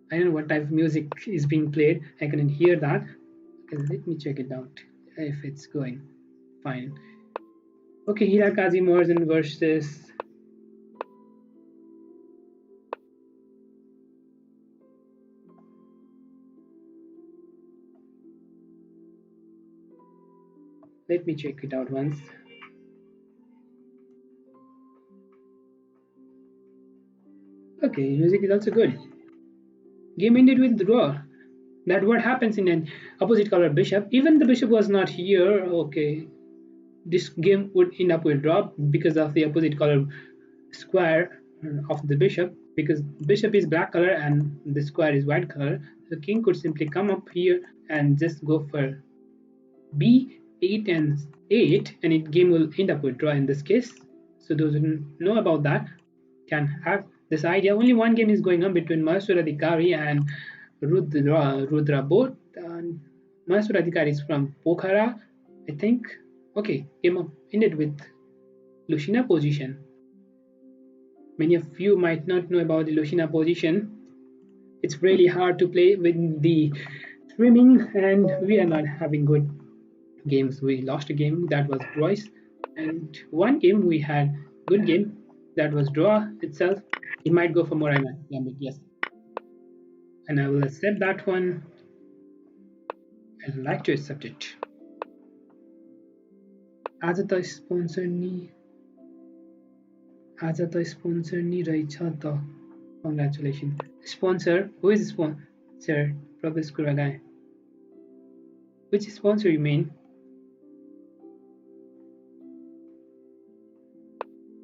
I don't know what type of music is being played. I couldn't hear that. Okay, let me check it out if it's going fine. Okay, Hirakazi Morzen versus let me check it out once. Okay, music is also good. Game ended with draw. That what happens in an opposite color bishop. Even the bishop was not here. Okay, this game would end up with draw because of the opposite color square of the bishop. Because bishop is black color and the square is white color, the king could simply come up here and just go for b8 and 8, and it game will end up with draw in this case. So those who know about that can have this idea. Only one game is going on between Maheshwar Adhikari and Rudra both. And Maheshwar Adhikari is from Pokhara, I think. Okay, game up ended with Lushina position. Many of you might not know about the Lushina position. It's really hard to play with the streaming, and we are not having good games. We lost a game that was Royce, and one game we had good game that was draw itself. It might go for more Gambit, yes, and I will accept that one. I'd like to accept it. आज त sponsor नि आज त sponsor नि रहेछ त congratulation sponsor who is sponsor प्रवेश कुरागाए which sponsor you mean?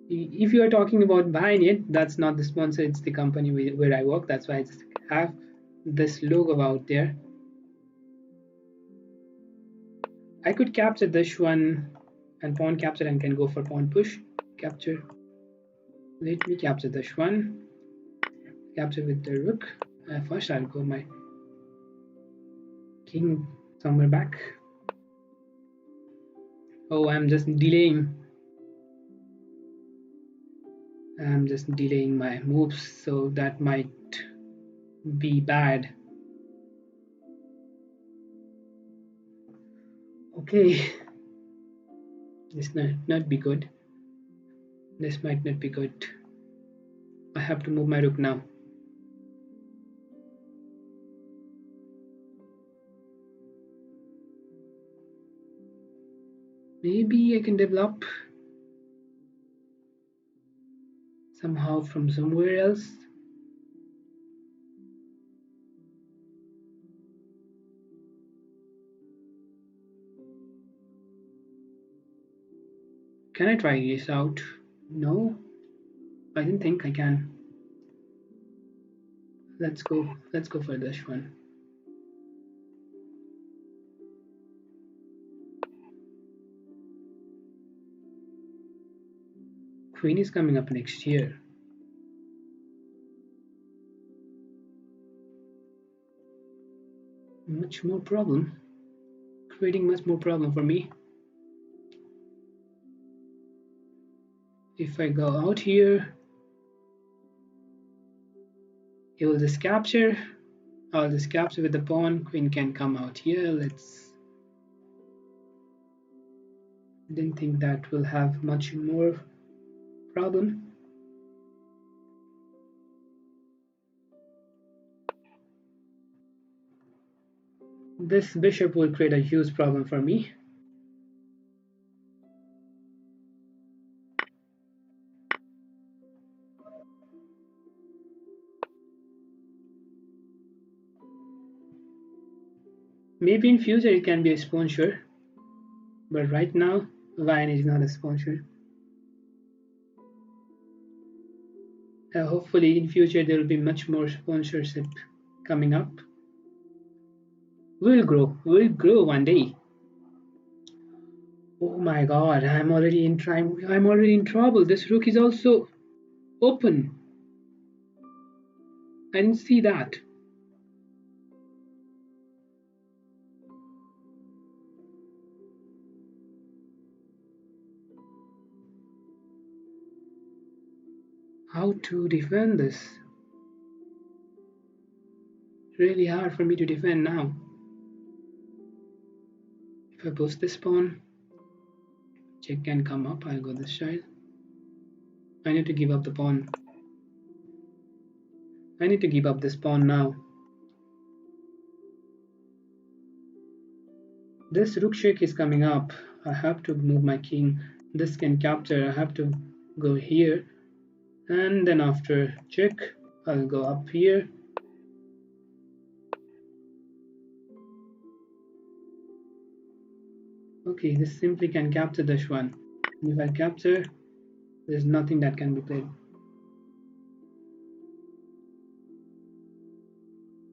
If you are talking about buying it, that's not the sponsor, it's the company where I work. That's why I just have this logo out there. I could capture this one and pawn capture and can go for pawn push. Capture. Let me capture this one. Capture with the rook. First I'll go my king somewhere back. Oh, I'm just delaying. I'm just delaying my moves, so that might be bad. Okay, this might not be good. This might not be good. I have to move my rook now. Maybe I can develop somehow from somewhere else. Can I try this out? No, I didn't think I can. Let's go for this one. Queen is coming up next year. Much more problem. Creating much more problem for me. If I go out here, he will just capture. I'll just capture with the pawn. Queen can come out here. Let's. Didn't think that will have much more problem. This bishop will create a huge problem for me. Maybe in future it can be a sponsor, but right now wine is not a sponsor. Hopefully in future there will be much more sponsorship coming up. We'll grow one day. Oh my god, I'm already in trouble. This rook is also open. I didn't see that. How to defend this? Really hard for me to defend now. If I post this pawn, check can come up, I'll go this side. I need to give up the pawn. I need to give up this pawn now. This rook check is coming up. I have to move my king. This can capture. I have to go here. And then after check, I'll go up here. Okay, this simply can capture this one. And if I capture, there's nothing that can be played.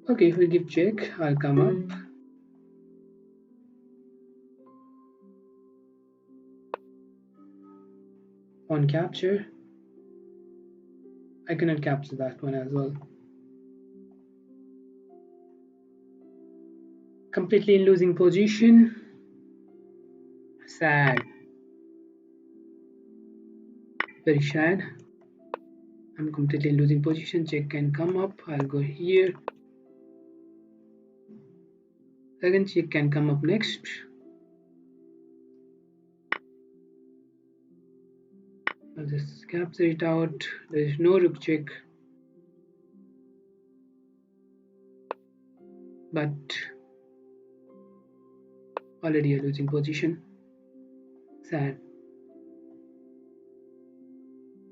Okay, if we give check, I'll come up. On capture, I cannot capture that one as well. Completely in losing position. Sad. Very sad. I'm completely in losing position. Check can come up. I'll go here. Second check can come up next. I'll just capture it out. There is no rook check. But already a losing position. Sad.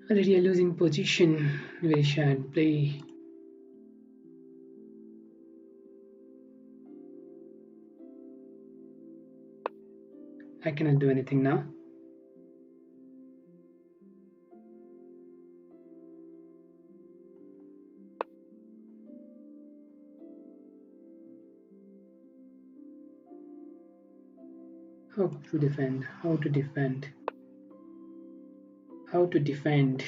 Already a losing position. Very sad play. I cannot do anything now. How to defend? How to defend? How to defend?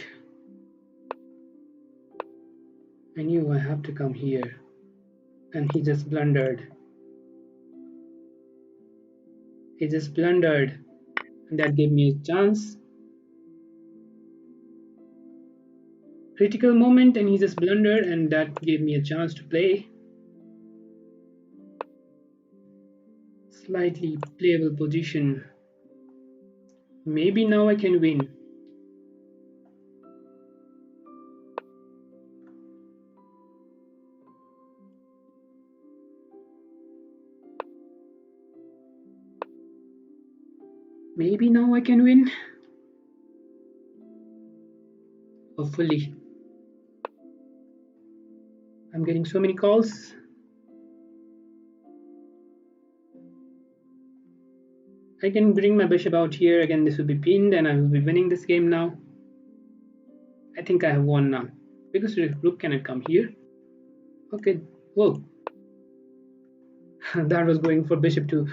I knew I have to come here. And he just blundered. He just blundered. And that gave me a chance. Critical moment and he just blundered and that gave me a chance to play. Slightly playable position. Maybe now I can win. Maybe now I can win. Hopefully. I'm getting so many calls. I can bring my bishop out here. Again, this will be pinned and I will be winning this game now. I think I have won now. Because the rook cannot come here. Okay. Whoa. That was going for bishop to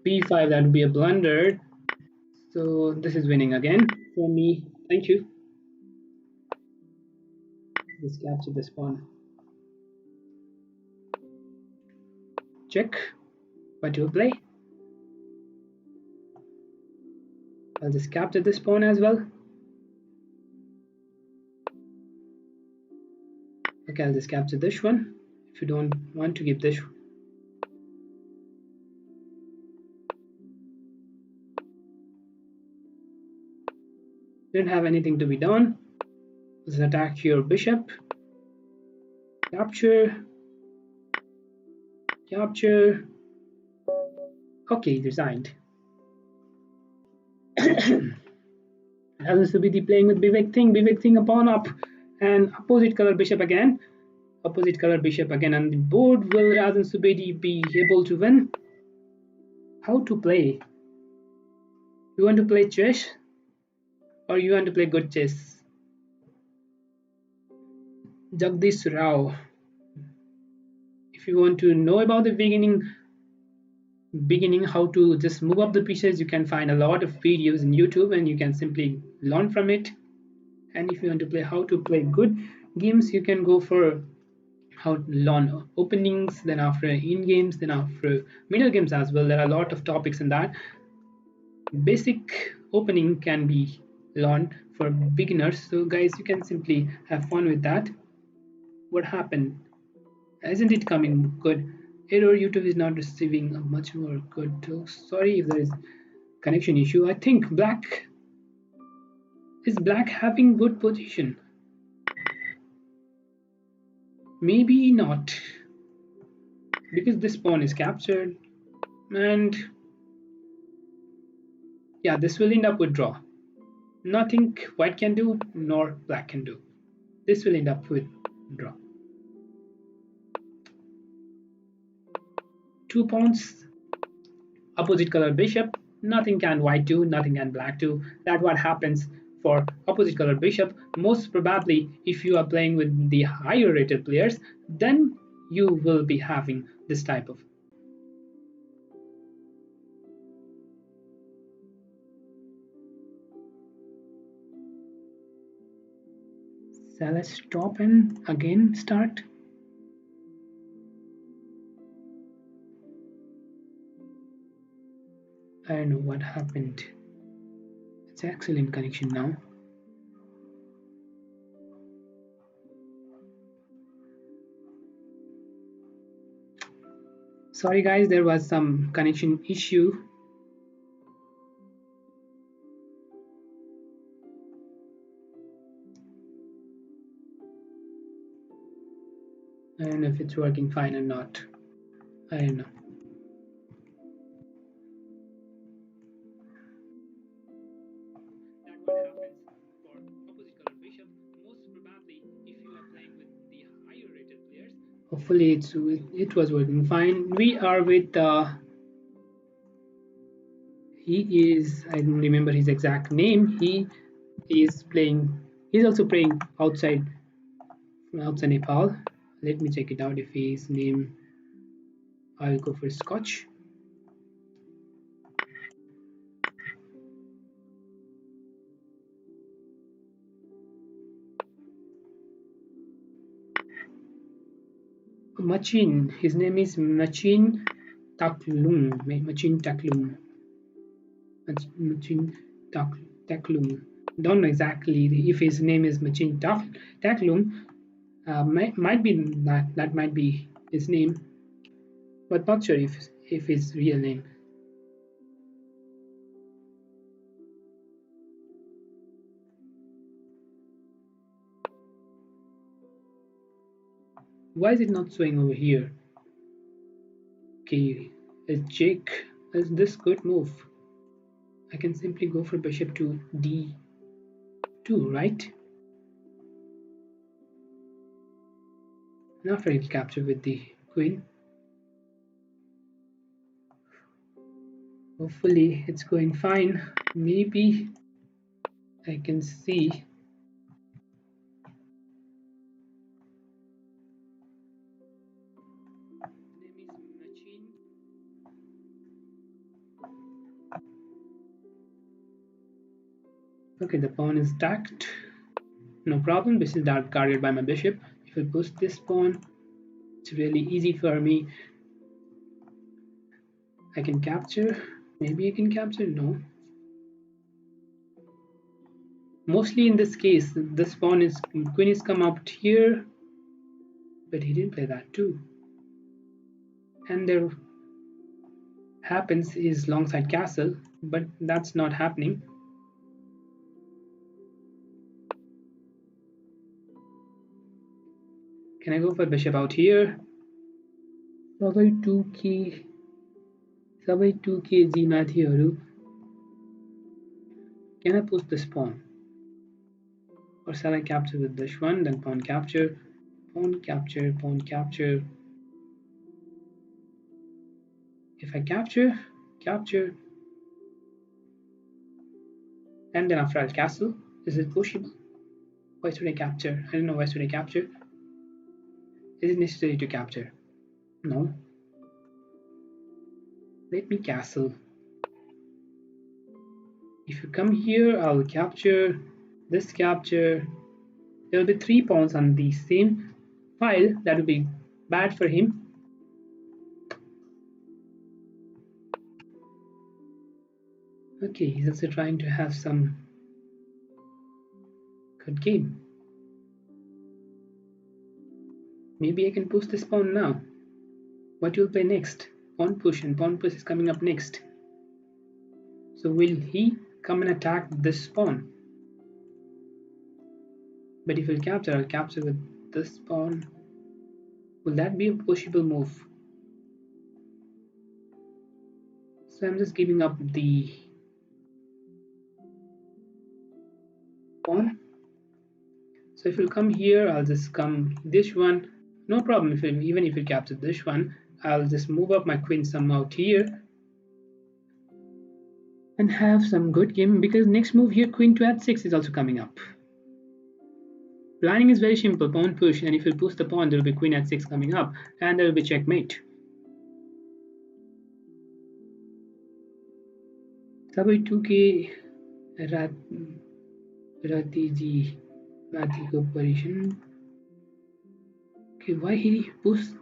b5. That would be a blunder. So this is winning again for me. Thank you. Let's capture this pawn. Check. What do you play? I'll just capture this pawn as well. Okay, I'll just capture this one. If you don't want to give this one. Don't have anything to be done. Let's attack your bishop. Capture. Capture. Okay, he resigned. Happens to be the playing with Vivek Singh a pawn up, and opposite color bishop again. Opposite color bishop again, and the board will Razan Subedi be able to win? How to play? You want to play chess or you want to play good chess? Jagdish Rao. If you want to know about the beginning how to just move up the pieces, you can find a lot of videos in YouTube and you can simply learn from it. And if you want to play how to play good games, you can go for how to learn openings, then after in games, then after middle games as well. There are a lot of topics in that. Basic opening can be learned for beginners, so guys, you can simply have fun with that. What happened? Isn't it coming good? Error, YouTube is not receiving a much more good. Oh, sorry if there is connection issue. I think black having good position? Maybe not, because this pawn is captured, and yeah, this will end up with draw. Nothing white can do nor black can do. This will end up with draw. 2 pawns, opposite color bishop, nothing can white do, nothing can black do. That's what happens for opposite color bishop. Most probably, if you are playing with the higher rated players, then you will be having this type of. So let's stop and again start. I don't know what happened. It's excellent connection now. Sorry guys, there was some connection issue. I don't know if it's working fine or not. I don't know. That's what happens for opposite color bishop. Most probably, if you are playing with the higher rated players, hopefully it was working fine. We are with he is, I don't remember his exact name. He is playing. He's also playing outside Nepal. Let me check it out. If his name, I'll go for Scotch. Machin. His name is Machin Taklung. Machin Taklung. Machin Taklung. Don't know exactly if his name is Machin Taklung. Might be that might be his name, but not sure if his real name. Why is it not showing over here? Okay, is Jake, is this good move? I can simply go for bishop to d2, right? And after he'll capture with the queen. Hopefully it's going fine. Maybe I can see. Name is Machin. Okay, the pawn is stacked. No problem. This is not guarded by my bishop. If I push this pawn, it's really easy for me. I can capture. Maybe I can capture. No. Mostly in this case, this pawn is queen is come up here, but he didn't play that too. And there happens is longside castle, but that's not happening. Can I go for bishop out here? Probably 2 key. सबै 2 kg माथिहरू. Can I push this pawn? Or shall I capture with this one? Then pawn capture, pawn capture, pawn capture. If I capture, and then after I'll castle. Is it possible? Why should I capture? I don't know. Why should I capture? Is it necessary to capture? No. Let me castle. If you come here, I'll capture. This capture. There will be 3 pawns on the same file. That will be bad for him. Okay, he's also trying to have some good game. Maybe I can push this pawn now. What you'll play next? Pawn push, and pawn push is coming up next. So will he come and attack this pawn? But if he'll capture, I'll capture with this pawn. Will that be a possible move? So I'm just giving up the pawn. So if you'll come here, I'll just come this one. No problem. Even if you capture this one, I'll just move up my queen some out here and have some good game, because next move here, queen to h6 is also coming up. Planning is very simple. Pawn push, and if you push the pawn, there will be queen h6 coming up, and there will be checkmate. सबै 2k रातिजी माथिको position. Okay, why he pushed?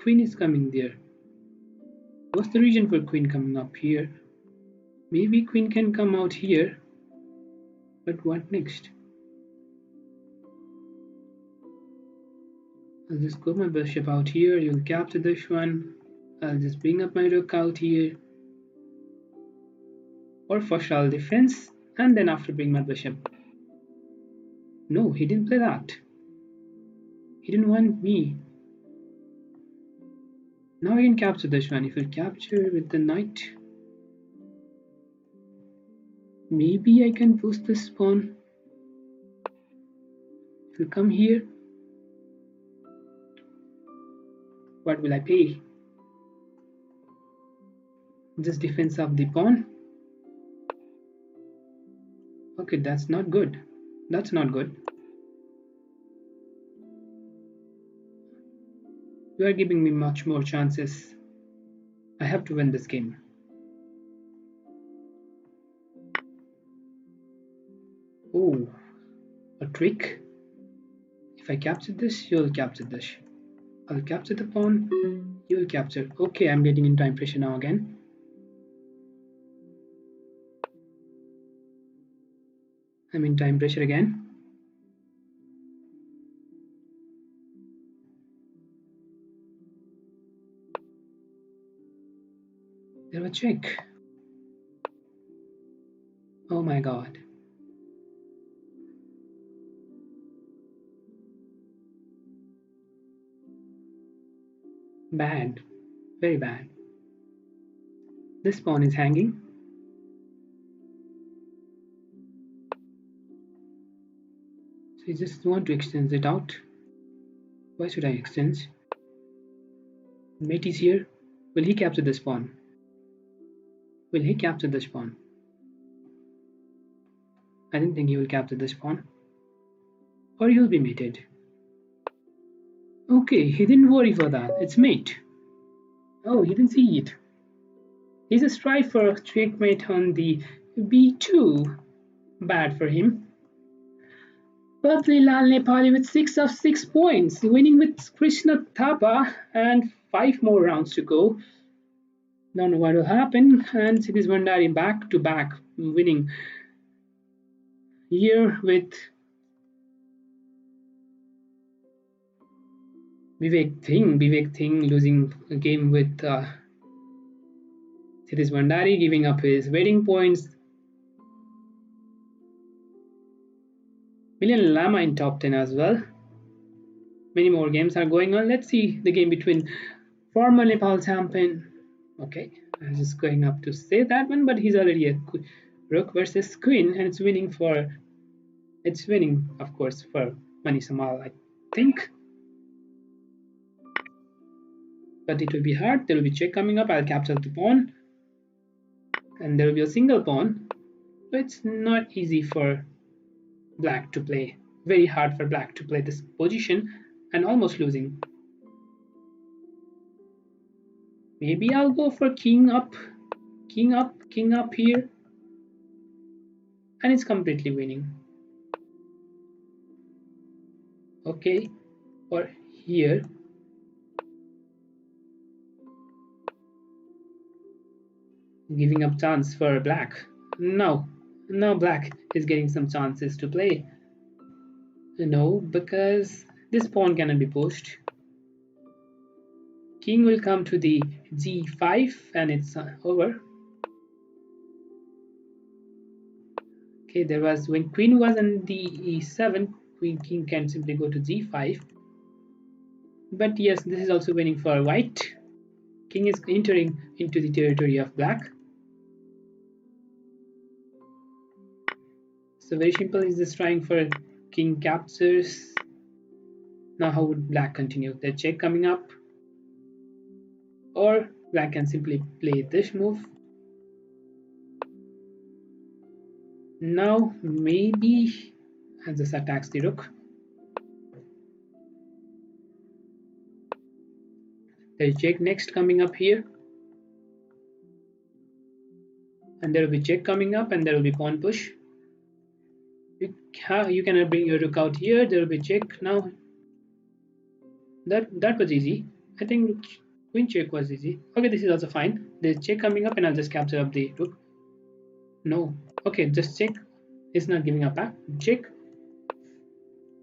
Queen is coming there. What's the reason for queen coming up here? Maybe queen can come out here, but what next? I'll just go my bishop out here. You'll capture this one. I'll just bring up my rook out here. Or first I'll defense, and then after bring my bishop. No, he didn't play that. He didn't want me. Now I can capture this one. If you capture with the knight, maybe I can push this pawn. If you come here, what will I pay? Just defense of the pawn. Okay, that's not good. That's not good. You are giving me much more chances. I have to win this game. Oh, a trick. If I capture this, you'll capture this. I'll capture the pawn, you'll capture. Okay, I'm getting in time pressure now again. I'm in time pressure again. There was a check. Oh my god. Bad. Very bad. This pawn is hanging. So you just want to extend it out. Why should I extend? Mate is here. Will he capture this pawn? Will he capture this pawn? I don't think he will capture this pawn. Or he'll be mated. Okay, he didn't worry for that. It's mate. Oh, he didn't see it. He's a strive for a checkmate on the b2. Bad for him. Patli Lal Nepali with 6 of 6 points, winning with Krishna Thapa and 5 more rounds to go. Don't know what will happen. And Sitish Bhandari back to back, winning here with Vivek Singh losing a game with Sitish Bhandari, giving up his wedding points. Milian Lama in top 10 as well. Many more games are going on. Let's see the game between former Nepal champion Okay, I'm just going up to say that one, but he's already a rook versus queen, and it's winning, of course, for Mani Samal, I think. But it will be hard. There will be check coming up. I'll capture the pawn, and there will be a single pawn. So it's not easy for black to play. Very hard for black to play this position, and almost losing. Maybe I'll go for king up, king up here, and it's completely winning. Okay, or here. Giving up chance for black. No, now black is getting some chances to play. No, because this pawn cannot be pushed. King will come to the g5 and it's over. Okay, there was when queen was on the e7, king can simply go to g5. But yes, this is also winning for white. King is entering into the territory of black. So very simple, is just trying for king captures. Now how would black continue? The check coming up, or black can simply play this move. Now maybe just attacks the rook. There's check next coming up here, and there will be check coming up, and there will be pawn push. You cannot bring your rook out here. There will be check now. That was easy. I think queen check was easy. Okay, this is also fine. There's check coming up, and I'll just capture up the rook. No. Okay, just check. It's not giving up back. Check.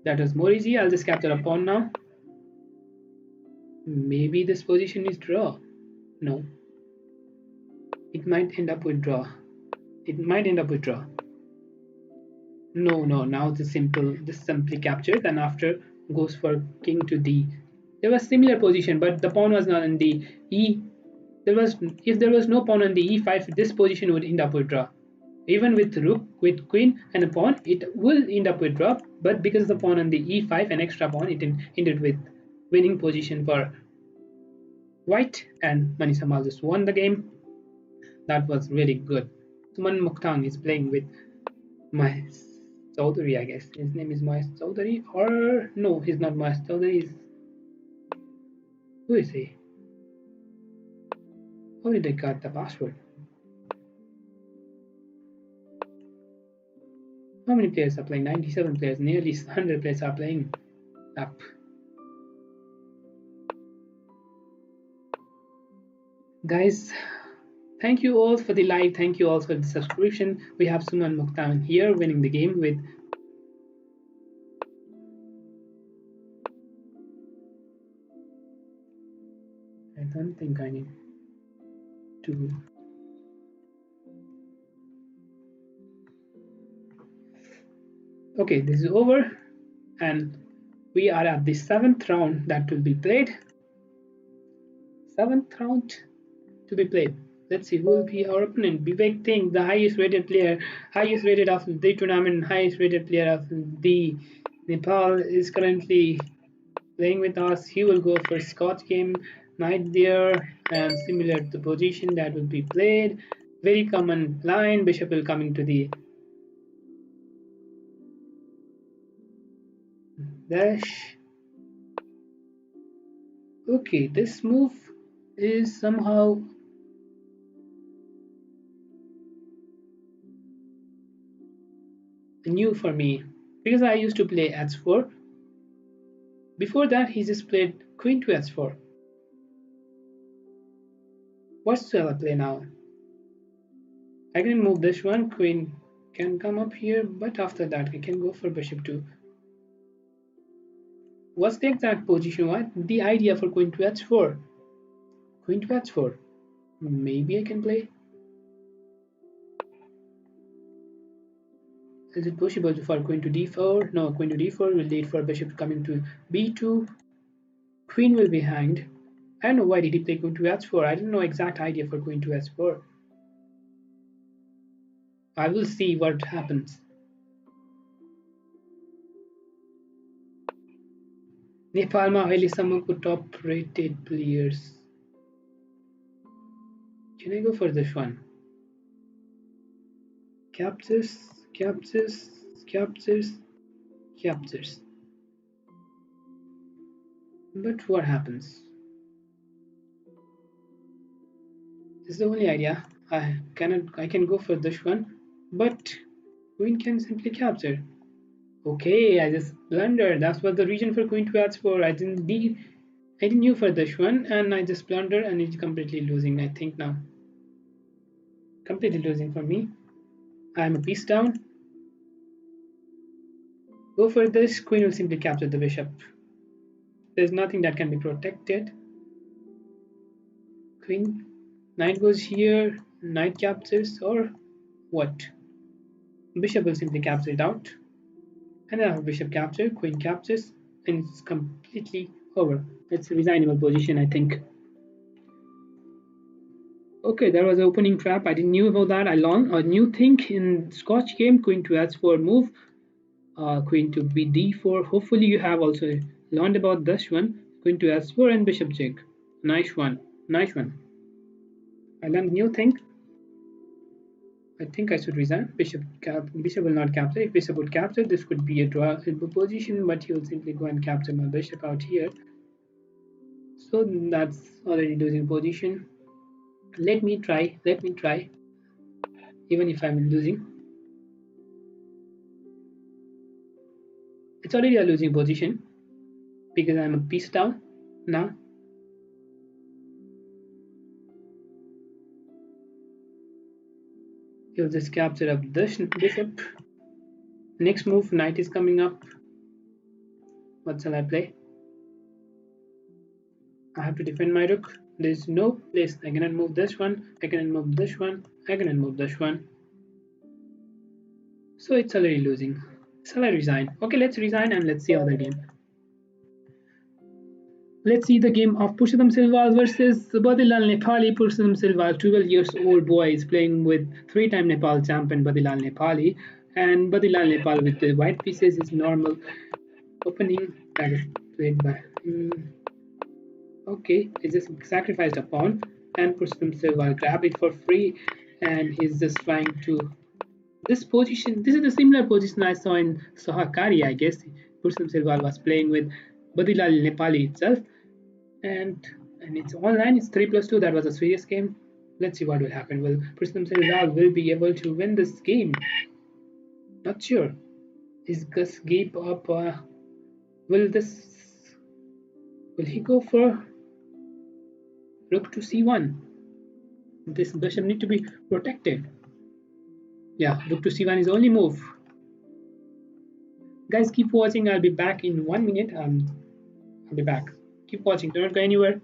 That was more easy. I'll just capture a pawn now. Maybe this position is draw. No. It might end up with draw. It might end up with draw. No, now this simply captures, and after goes for king to d. There was similar position, but the pawn was not in the e. If there was no pawn on the e5, this position would end up with draw. Even with rook, with queen and a pawn, it will end up with draw. But because the pawn on the e5, an extra pawn, it ended with winning position for white, and Mani Samal just won the game. That was really good. Suman Mukhtang is playing with my Chaudhary, I guess. His name is Moez Chaudhary, or no, he's not Moez Chaudhary. Who is he? How did I get the password? How many players are playing? 97 players, nearly 100 players are playing up. Guys, thank you all for the live. Thank you all for the subscription. We have Suman Mukhtar here winning the game with I don't think I need to. Okay, this is over, and we are at the 7th round that will be played. 7th round to be played. Let's see who will be our opponent. Vivek Singh, the highest rated player, highest rated of the tournament, highest rated player of the Nepal, is currently playing with us. He will go for Scotch game, knight there, and similar to the position that will be played. Very common line. Bishop will coming to the dash. Okay, this move is somehow new for me because I used to play h4. Before that, he just played queen to h4. What shall I play now? I can move this one. Queen can come up here, but after that, I can go for bishop 2. What's the exact position? What the idea for queen to h4? Queen to h4. Maybe I can play. Is it possible for queen to d4? No, queen to d4 will lead for bishop coming to b2. Queen will be hanged. I don't know why did he play queen to h4. I don't know exact idea for queen to h4. I will see what happens. नेपालमा अहिलेसम्मको top rated players. Can I go for this one? Captures, captures, captures, captures. But what happens? This is the only idea. I can go for this one, but queen can simply capture. Okay, I just blundered. That was the reason for queen to h4. I didn't knew for this one, and I just blundered, and it's completely losing. I think now, completely losing for me. I'm a piece down. Go for this. Queen will simply capture the bishop. There's nothing that can be protected. Queen, knight goes here. Knight captures, or what? Bishop will simply capture it out. And then I have bishop capture, queen captures, and it's completely over. It's a resignable position, I think. Okay, there was an opening trap. I didn't knew about that. I learned a new thing in Scotch game. Queen to h4 move, queen to bd4. Hopefully you have also learned about this one. Queen to h4 and bishop check. Nice one, nice one. I learned a new thing. I think I should resign. Bishop will not capture. If bishop would capture, this could be a draw position, but he will simply go and capture my bishop out here. So that's already losing position. Let me try. Even if I'm losing, it's already a losing position because I'm a piece down now. He'll just capture up this bishop. Next move, knight is coming up. What shall I play? I have to defend my rook. There's no place. I cannot move this one. I cannot move this one. I cannot move this one. So it's already losing. Shall I resign? Okay, let's resign and let's see other game. Let's see the game of Purushottam Silva versus Badilal Nepali. Purushottam Silva, 12 years old boy, is playing with three-time Nepal champion Badilal Nepali. And Badilal Nepal with the white pieces is normal opening that is played by okay, he just sacrificed a pawn and Purushottam Silva grabbed it for free and he's just trying to this position. This is a similar position I saw in Sahakari, I guess. Purushottam Silva was playing with Badilal Nepali itself. And it's online. It's 3+2. That was a serious game. Let's see what will happen. Will Purushottam Silva will be able to win this game? Not sure. Is Gus gave up? Will he go for rook to c1? This bishop need to be protected. Yeah, rook to c1 is only move. Guys, keep watching. I'll be back in 1 minute. I'll be back. Keep watching. Do not go anywhere.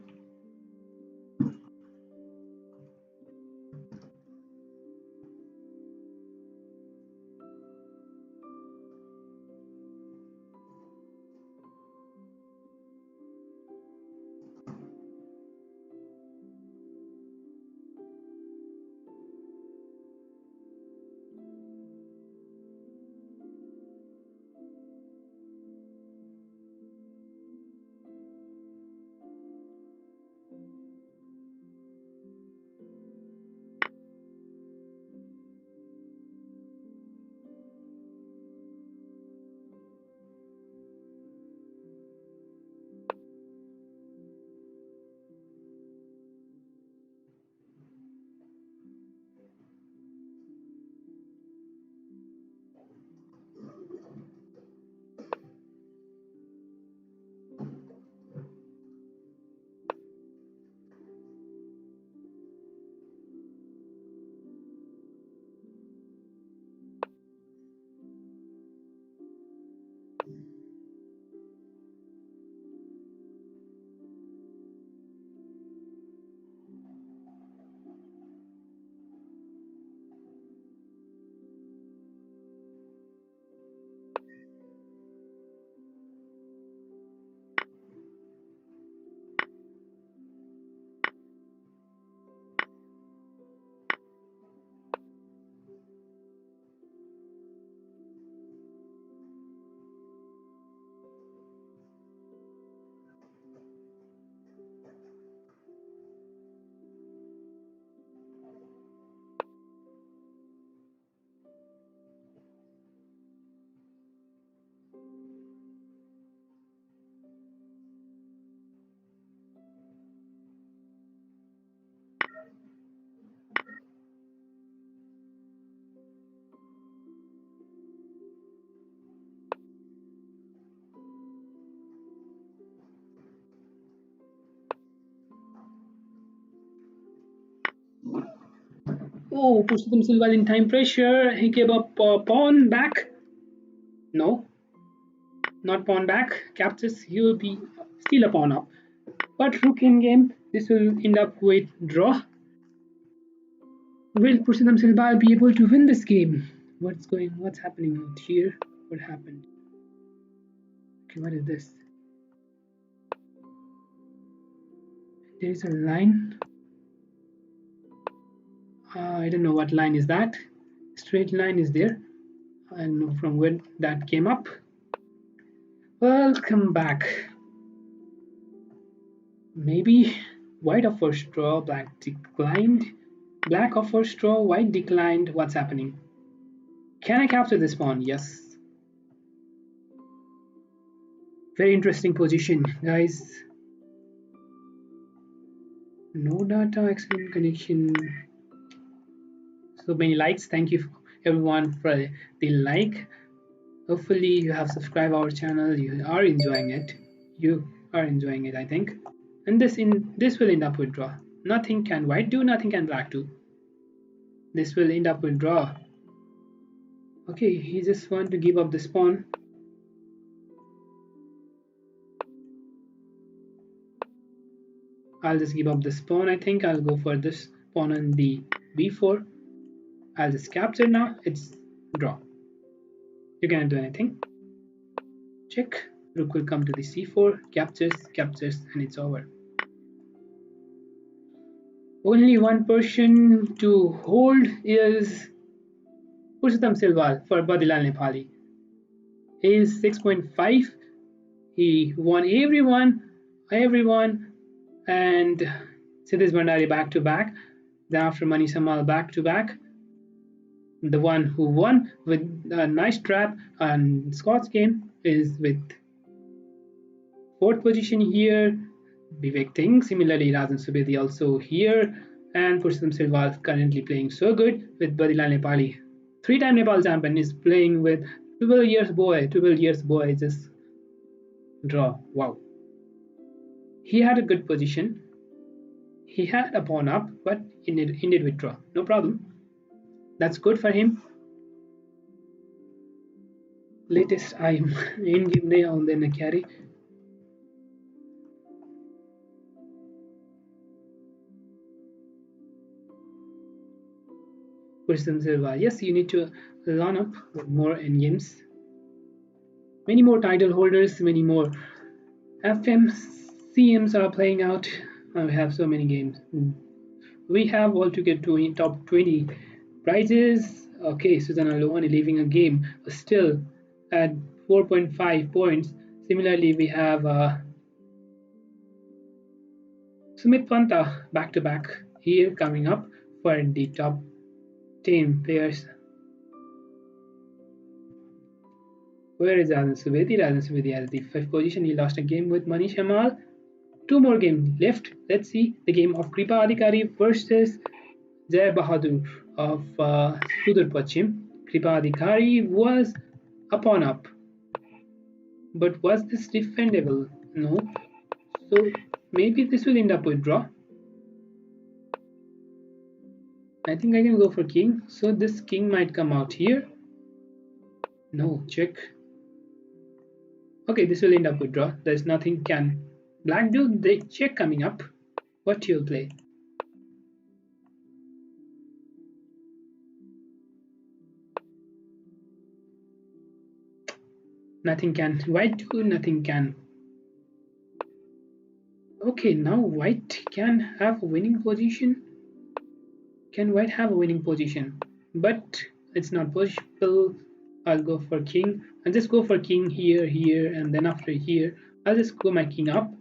Oh, Pushpam Silva in time pressure. He gave up pawn back. No, not pawn back. Captures. He will be still a pawn up. But rook in game. This will end up with draw. Will Pushpam Silva be able to win this game? What's happening out here? What happened? Okay, what is this? There is a line. I don't know what line is that. Straight line is there. I don't know from where that came up. Welcome back. Maybe white offers straw, black declined. Black offers straw, white declined. What's happening? Can I capture this pawn? Yes. Very interesting position, guys. No data, excellent connection. So many likes. Thank you everyone for the like. Hopefully you have subscribed our channel. You are enjoying it. I think. And this will end up with draw. Nothing can white do, nothing can black do. This will end up with draw. Okay, he just want to give up this pawn. I'll just give up this pawn. I think I'll go for this pawn on the b4. I'll just capture now. It's draw. You cannot do anything. Check. Rook will come to the c4. Captures, and it's over. Only one person to hold is Purushottam Silva for Badilal Nepali. He is 6.5. He won everyone, and Siddhesh Bhandari back to back. Then after Manish Amal back to back. The one who won with a nice trap and Scott's game is with 4th position here. Vivek Singh, similarly Rajan Subedi also here, and Purushottam Silva is currently playing so good with Badilal Nepali. 3-time Nepal champion is playing with 12 years boy, just draw. Wow. He had a good position. He had a pawn up, but ended with draw. No problem. That's good for him. Latest I'm in game on the carry. Purushottam Silva. Yes, you need to learn up with more endgames. Many more title holders, many more FMCMs are playing out. We have so many games. We have altogether top 20 prizes. Okay, Susanna Lohani leaving a game, still at 4.5 points. Similarly, we have Sumit Panta back to back here coming up for the top 10 players. Where is Rajan Subedi? Rajan Subedi has the 5th position. He lost a game with Manish Amal. 2 more games left. Let's see the game of Kripa Adhikari versus Jai Bahadur of Sudur Pachim. Kripa Adhikari was a pawn up. But was this defendable? No. So maybe this will end up with draw. I think I can go for king. So this king might come out here. No, check. Okay, this will end up with draw. There's nothing can black do. The check coming up. What you'll play? Nothing can white do. Nothing can. Okay, now white can have a winning position. Can white have a winning position? But it's not possible. I'll go for king. I'll just go for king here, and then after here, I'll just go my king up.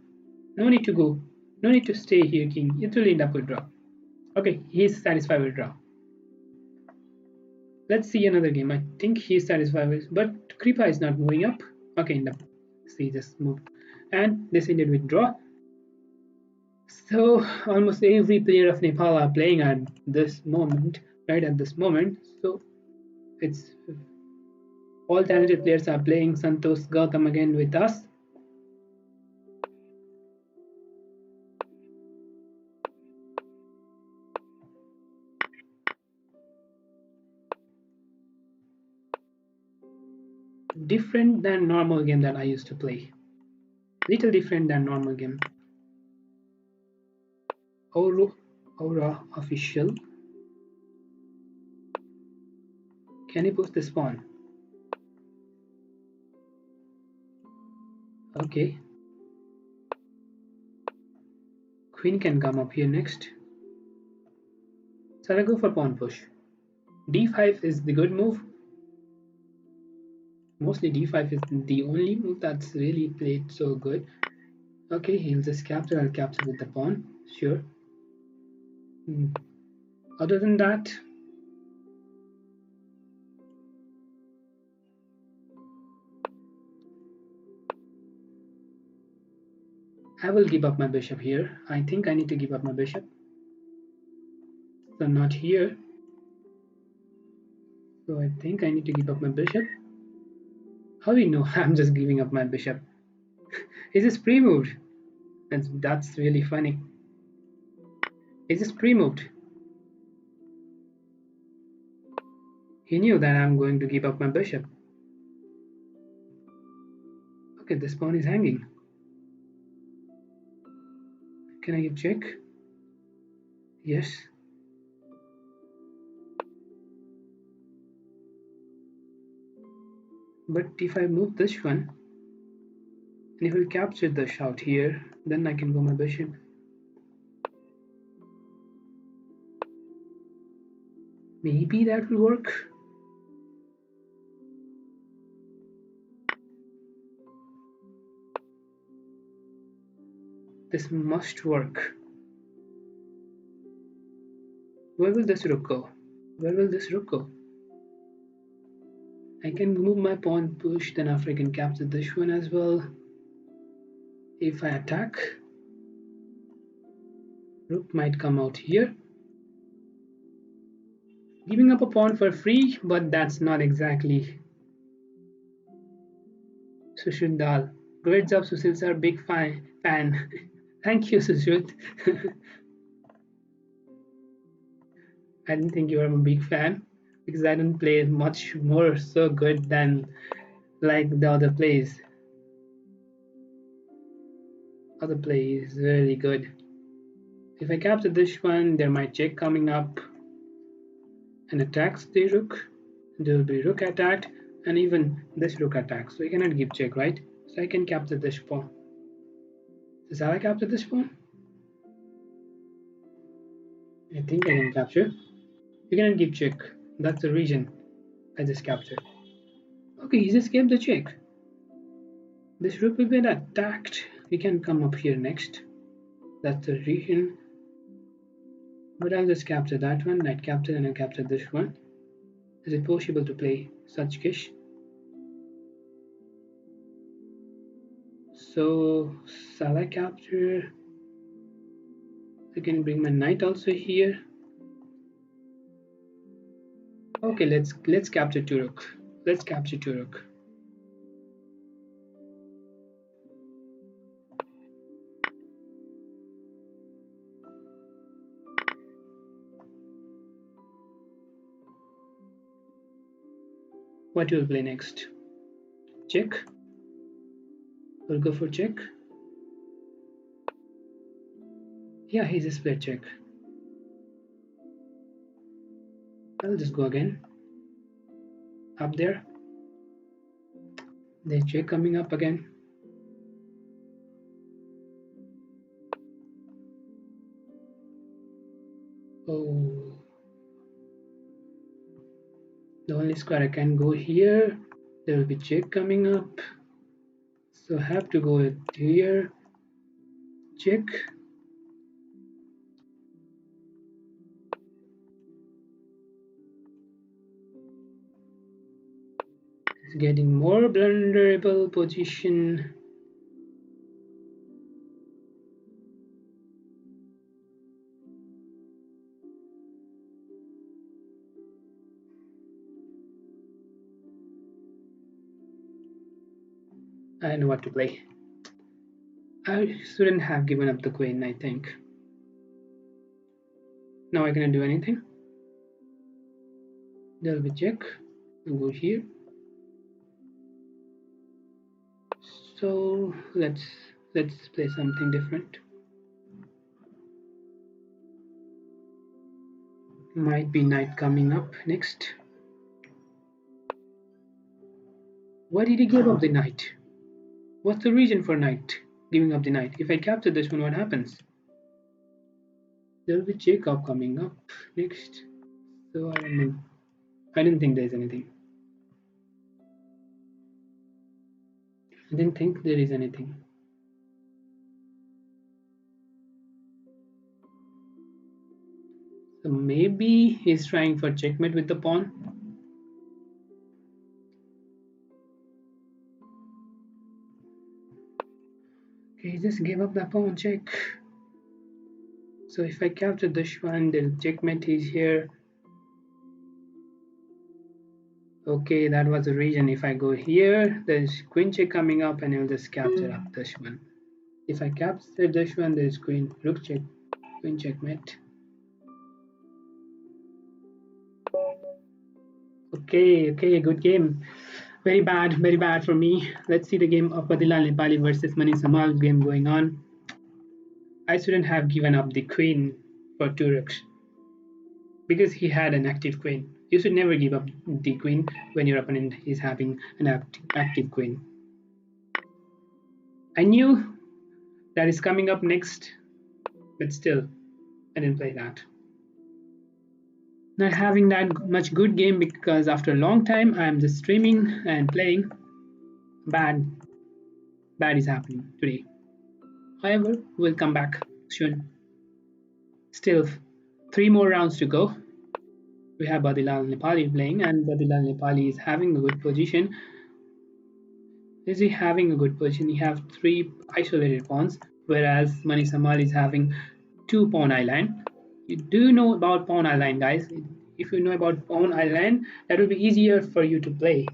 No need to go. No need to stay here, king. It will end up with draw. Okay, he's satisfied with draw. Let's see another game. I think he's satisfied with, but Kripa is not moving up. Okay, end up. See, just move. And this ended with draw. So almost every player of Nepal are playing at this moment, right at this moment. So it's all talented players are playing. Santosh Gautam again with us. Different than normal game that I used to play. Little different than normal game. Aura official. Can you post this pawn? Okay. Queen can come up here next. So I go for pawn push. D5 is the good move. Mostly D5 is the only move that's really played so good. Okay, he'll just capture. I'll capture with the pawn. Sure. Other than that, I will give up my bishop here. I think I need to give up my bishop. So not here. So I think I need to give up my bishop. How do you know I'm just giving up my bishop? Is this pre-moved? That's really funny. Is this pre-moved? He knew that I'm going to give up my bishop. Okay, this pawn is hanging. Can I give check? Yes. But if I move this one, and if we capture the shout here, then I can go my bishop. Maybe that will work. This must work. Where will this rook go? Where will this rook go? I can move my pawn push, then after I can capture this one as well. If I attack, rook might come out here. Giving up a pawn for free, but that's not exactly Sushil Dal. Great job, Sushil sir. Big fan. Thank you, Sushil. I didn't think you were a big fan because I don't play much more so good than like the other plays. Other play is really good. If I capture this one, there might check coming up and attacks the rook. There will be rook attacked and even this rook attack. So you cannot give check, right? So I can capture this pawn. So shall I capture this pawn? I think I can capture. You cannot give check. That's the reason I just captured. Okay, he just gave the check. This rook will be attacked. We can come up here next. That's the reason. But I'll just capture that one. Knight capture and I'll capture this one. Is it possible to play such kish? So shall I capture? I can bring my knight also here. Okay, let's capture two rook. Let's capture two rook. What will play next? Check. We'll go for check. Yeah, he just played check. I'll just go again. Up there. There's check coming up again. Oh. The only square I can go here. There will be check coming up. So I have to go here. Check. It's getting more vulnerable position. I know what to play. I shouldn't have given up the queen, I think. Now I cannot do anything. There'll be check. I'll go here. So let's play something different. Might be knight coming up next. Why did he give up the knight? What's the reason for knight giving up the knight? If I capture this one, what happens? There'll be Jacob coming up next. So I don't know. I didn't think there's anything. I didn't think there is anything. So maybe he's trying for checkmate with the pawn. Okay, he just gave up the pawn check. So if I capture this one, then checkmate is here. Okay, that was the reason. If I go here, there's queen check coming up and I'll just capture up this one. If I capture this one, there's queen rook check, queen checkmate. Okay, good game. Very bad for me. Let's see the game of Badilal Nepali versus Mani Samal game going on. I shouldn't have given up the queen for two rooks because he had an active queen. You should never give up the queen when your opponent is having an active queen. I knew that is coming up next, but still, I didn't play that. Not having that much good game because after a long time I am just streaming and playing. Bad is happening today. However, we'll come back soon. Still 3 more rounds to go. We have Badilal Nepali playing, and Badilal Nepali is having a good position. Is he having a good position? He have 3 isolated pawns, whereas Mani Samal is having 2 pawn island. You do know about pawn island, guys. If you know about pawn island, that will be easier for you to play.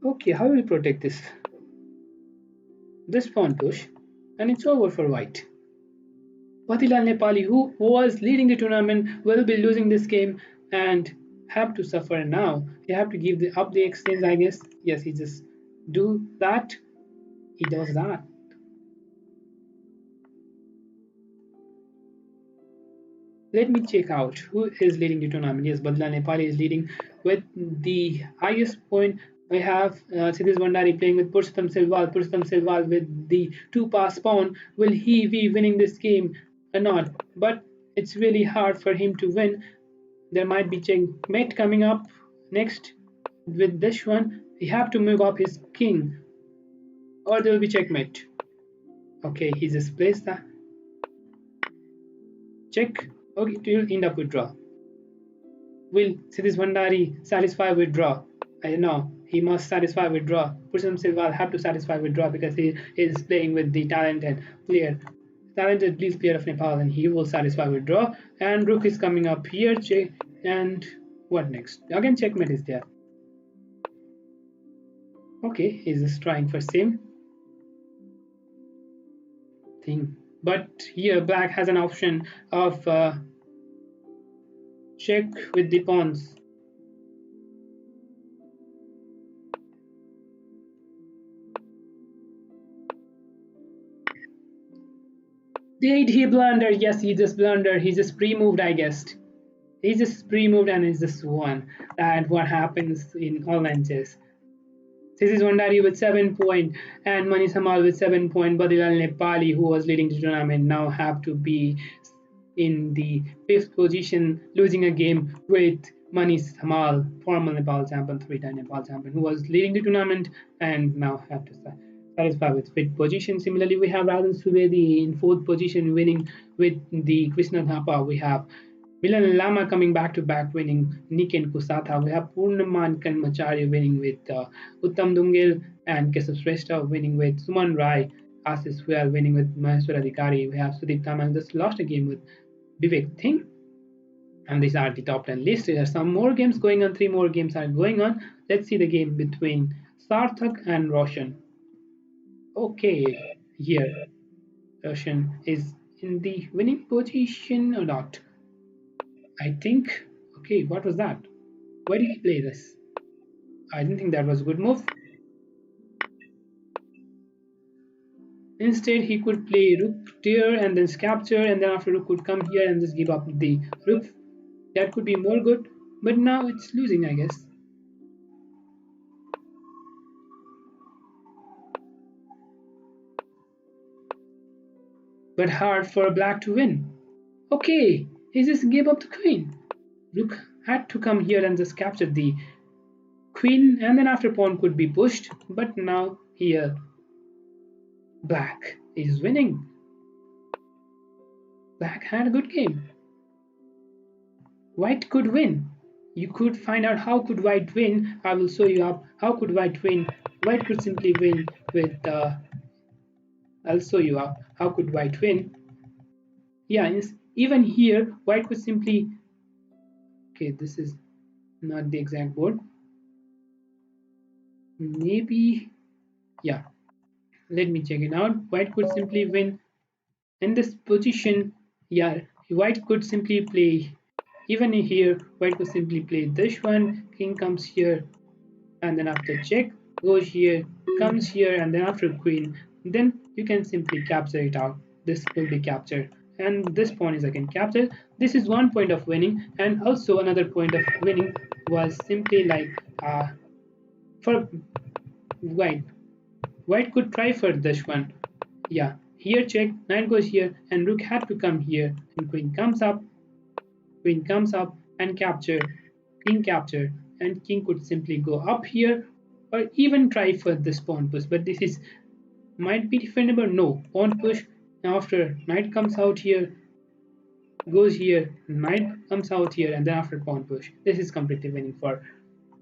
Okay, how will we protect this? This pawn push, and it's over for white. Badilal Nepali, who was leading the tournament, will be losing this game and have to suffer now. He have to give up the exchange, I guess. Yes, he just do that. He does that. Let me check out who is leading the tournament. Yes, Badilal Nepali is leading with the highest point. We have Sidis Bandari playing with Purushottam Silwal. Purushottam Silwal with the 2-pass pawn. Will he be winning this game or not? But it's really hard for him to win. There might be checkmate coming up next with this one. He have to move up his king or there will be checkmate. Okay, he just placed that. Check. Okay, it will end up with draw. Will Sidis Bandari satisfy with draw? I don't know. He must satisfy with draw. Purushottam Silwal have to satisfy with draw because he is playing with the talented player of Nepal, and he will satisfy with draw. And rook is coming up here. And what next? Again, checkmate is there. Okay, he's just trying for same thing. But here, black has an option of check with the pawns. Did he blunder? Yes, he just blundered. He just pre-moved, I guess. He just pre-moved and he's just won. That's what happens in online chess. This is Vandari with 7 points and Mani Samal with 7 points. Badilal Nepali, who was leading the tournament, now have to be in the 5th position, losing a game with Mani Samal, former Nepal champion, 3-time Nepal champion, who was leading the tournament and now have to satisfy with 5th position. Similarly, we have Radhan Subedi in 4th position, winning with the Krishna Thapa. We have Milan Lama coming back-to-back, winning Niken Kusatha. We have Purnaman Kanmachari winning with Uttam Dungel and Keshav Shrestha winning with Suman Rai. Ashish Well winning with Maheshwar Adhikari. We have Sudeep Tamal just lost a game with Vivek Singh. And these are the top 10 list. There are some more games going on, 3 more games are going on. Let's see the game between Sarthak and Roshan. Okay, here Roshan is in the winning position or not? I think. Okay, what was that? Why did he play this? I didn't think that was a good move. Instead, he could play rook there and then capture, and then after rook could come here and just give up the rook. That could be more good, but now it's losing, I guess. But hard for black to win. Okay, he just gave up the queen. Rook had to come here and just capture the queen, and then after pawn could be pushed, but now here black is winning. Black had a good game. White could win. You could find out how could white win. I will show you up how could white win. White could simply win with I'll show you up how could white win. Yeah, even here white could simply, okay, this is not the exact board. Maybe, yeah, let me check it out. White could simply win in this position. Yeah, white could simply play, even here white could simply play this one. King comes here, and then after check goes here, comes here, and then after queen, then you can simply capture it out. This will be captured, and this pawn is again captured. This is 1 point of winning, and also another point of winning was simply like for white. White could try for this one. Yeah, here check, knight goes here, and rook had to come here, and queen comes up and capture, king capture, and king could simply go up here, or even try for this pawn push. But this is might be defendable. No, pawn push. Now after knight comes out here, goes here, knight comes out here, and then after pawn push. This is completely winning for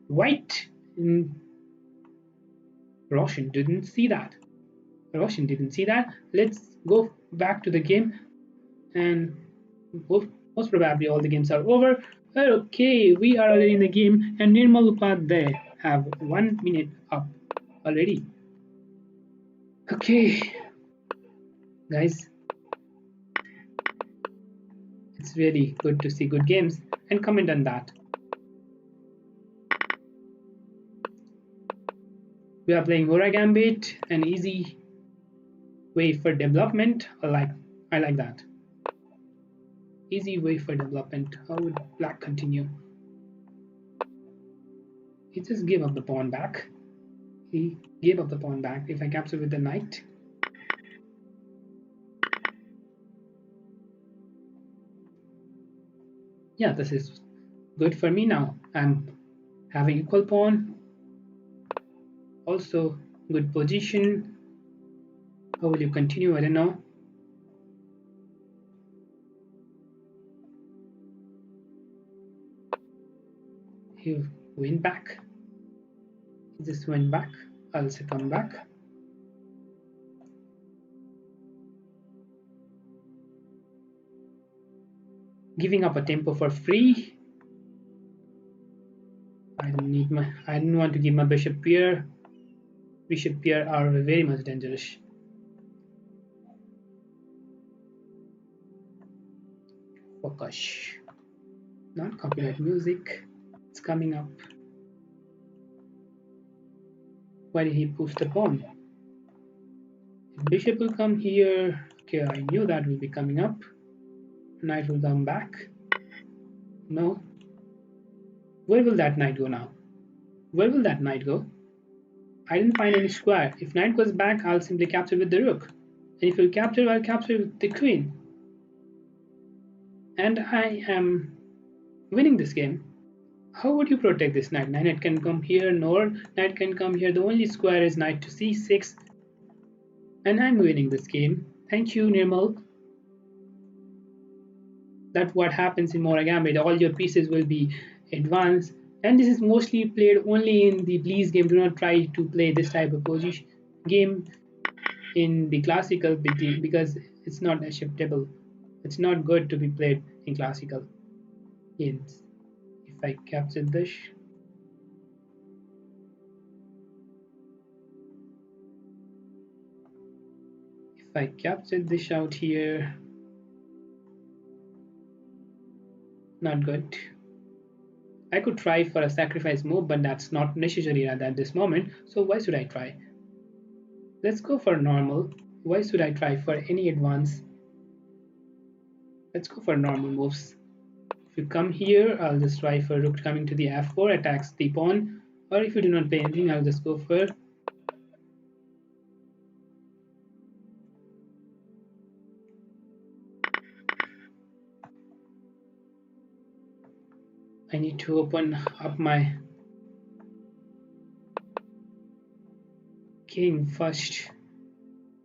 white. Roshan didn't see that. Roshan didn't see that. Let's go back to the game, and most probably all the games are over. Okay, we are already in the game, and Nirmal Upadhyay have 1 minute up already. Okay, guys, it's really good to see good games, and comment on that. We are playing Mora Gambit, an easy way for development. I like that. Easy way for development. How would black continue? He just gave up the pawn back. He gave up the pawn back. If I capture with the knight, yeah, this is good for me now. I'm having equal pawn. Also good position. How will you continue? I don't know. He went back. He just went back. I'll also come back. Giving up a tempo for free. I didn't want to give my bishop here. Bishop here are very much dangerous. Focus. Not copyright music. It's coming up. Why did he push the pawn? Bishop will come here. Okay, I knew that will be coming up. Knight will come back. No. Where will that knight go now? Where will that knight go? I didn't find any square. If knight goes back, I'll simply capture with the rook. And if you capture, I'll capture with the queen. And I am winning this game. How would you protect this knight? Knight can come here, nor knight can come here. The only square is knight to c6. And I'm winning this game. Thank you, Nirmal. That's what happens in Mora Gambit. All your pieces will be advanced. And this is mostly played only in the Bleeze game. Do not try to play this type of position game in the classical because it's not acceptable. It's not good to be played in classical. is if I capture this. If I capture this out here, not good. I could try for a sacrifice move, but that's not necessary at this moment, so why should I try? Let's go for normal. Why should I try for any advance? Let's go for normal moves. If you come here, I'll just try for rook coming to the f4, attacks the pawn, or if you do not play anything, I'll just go for I need to open up my game first,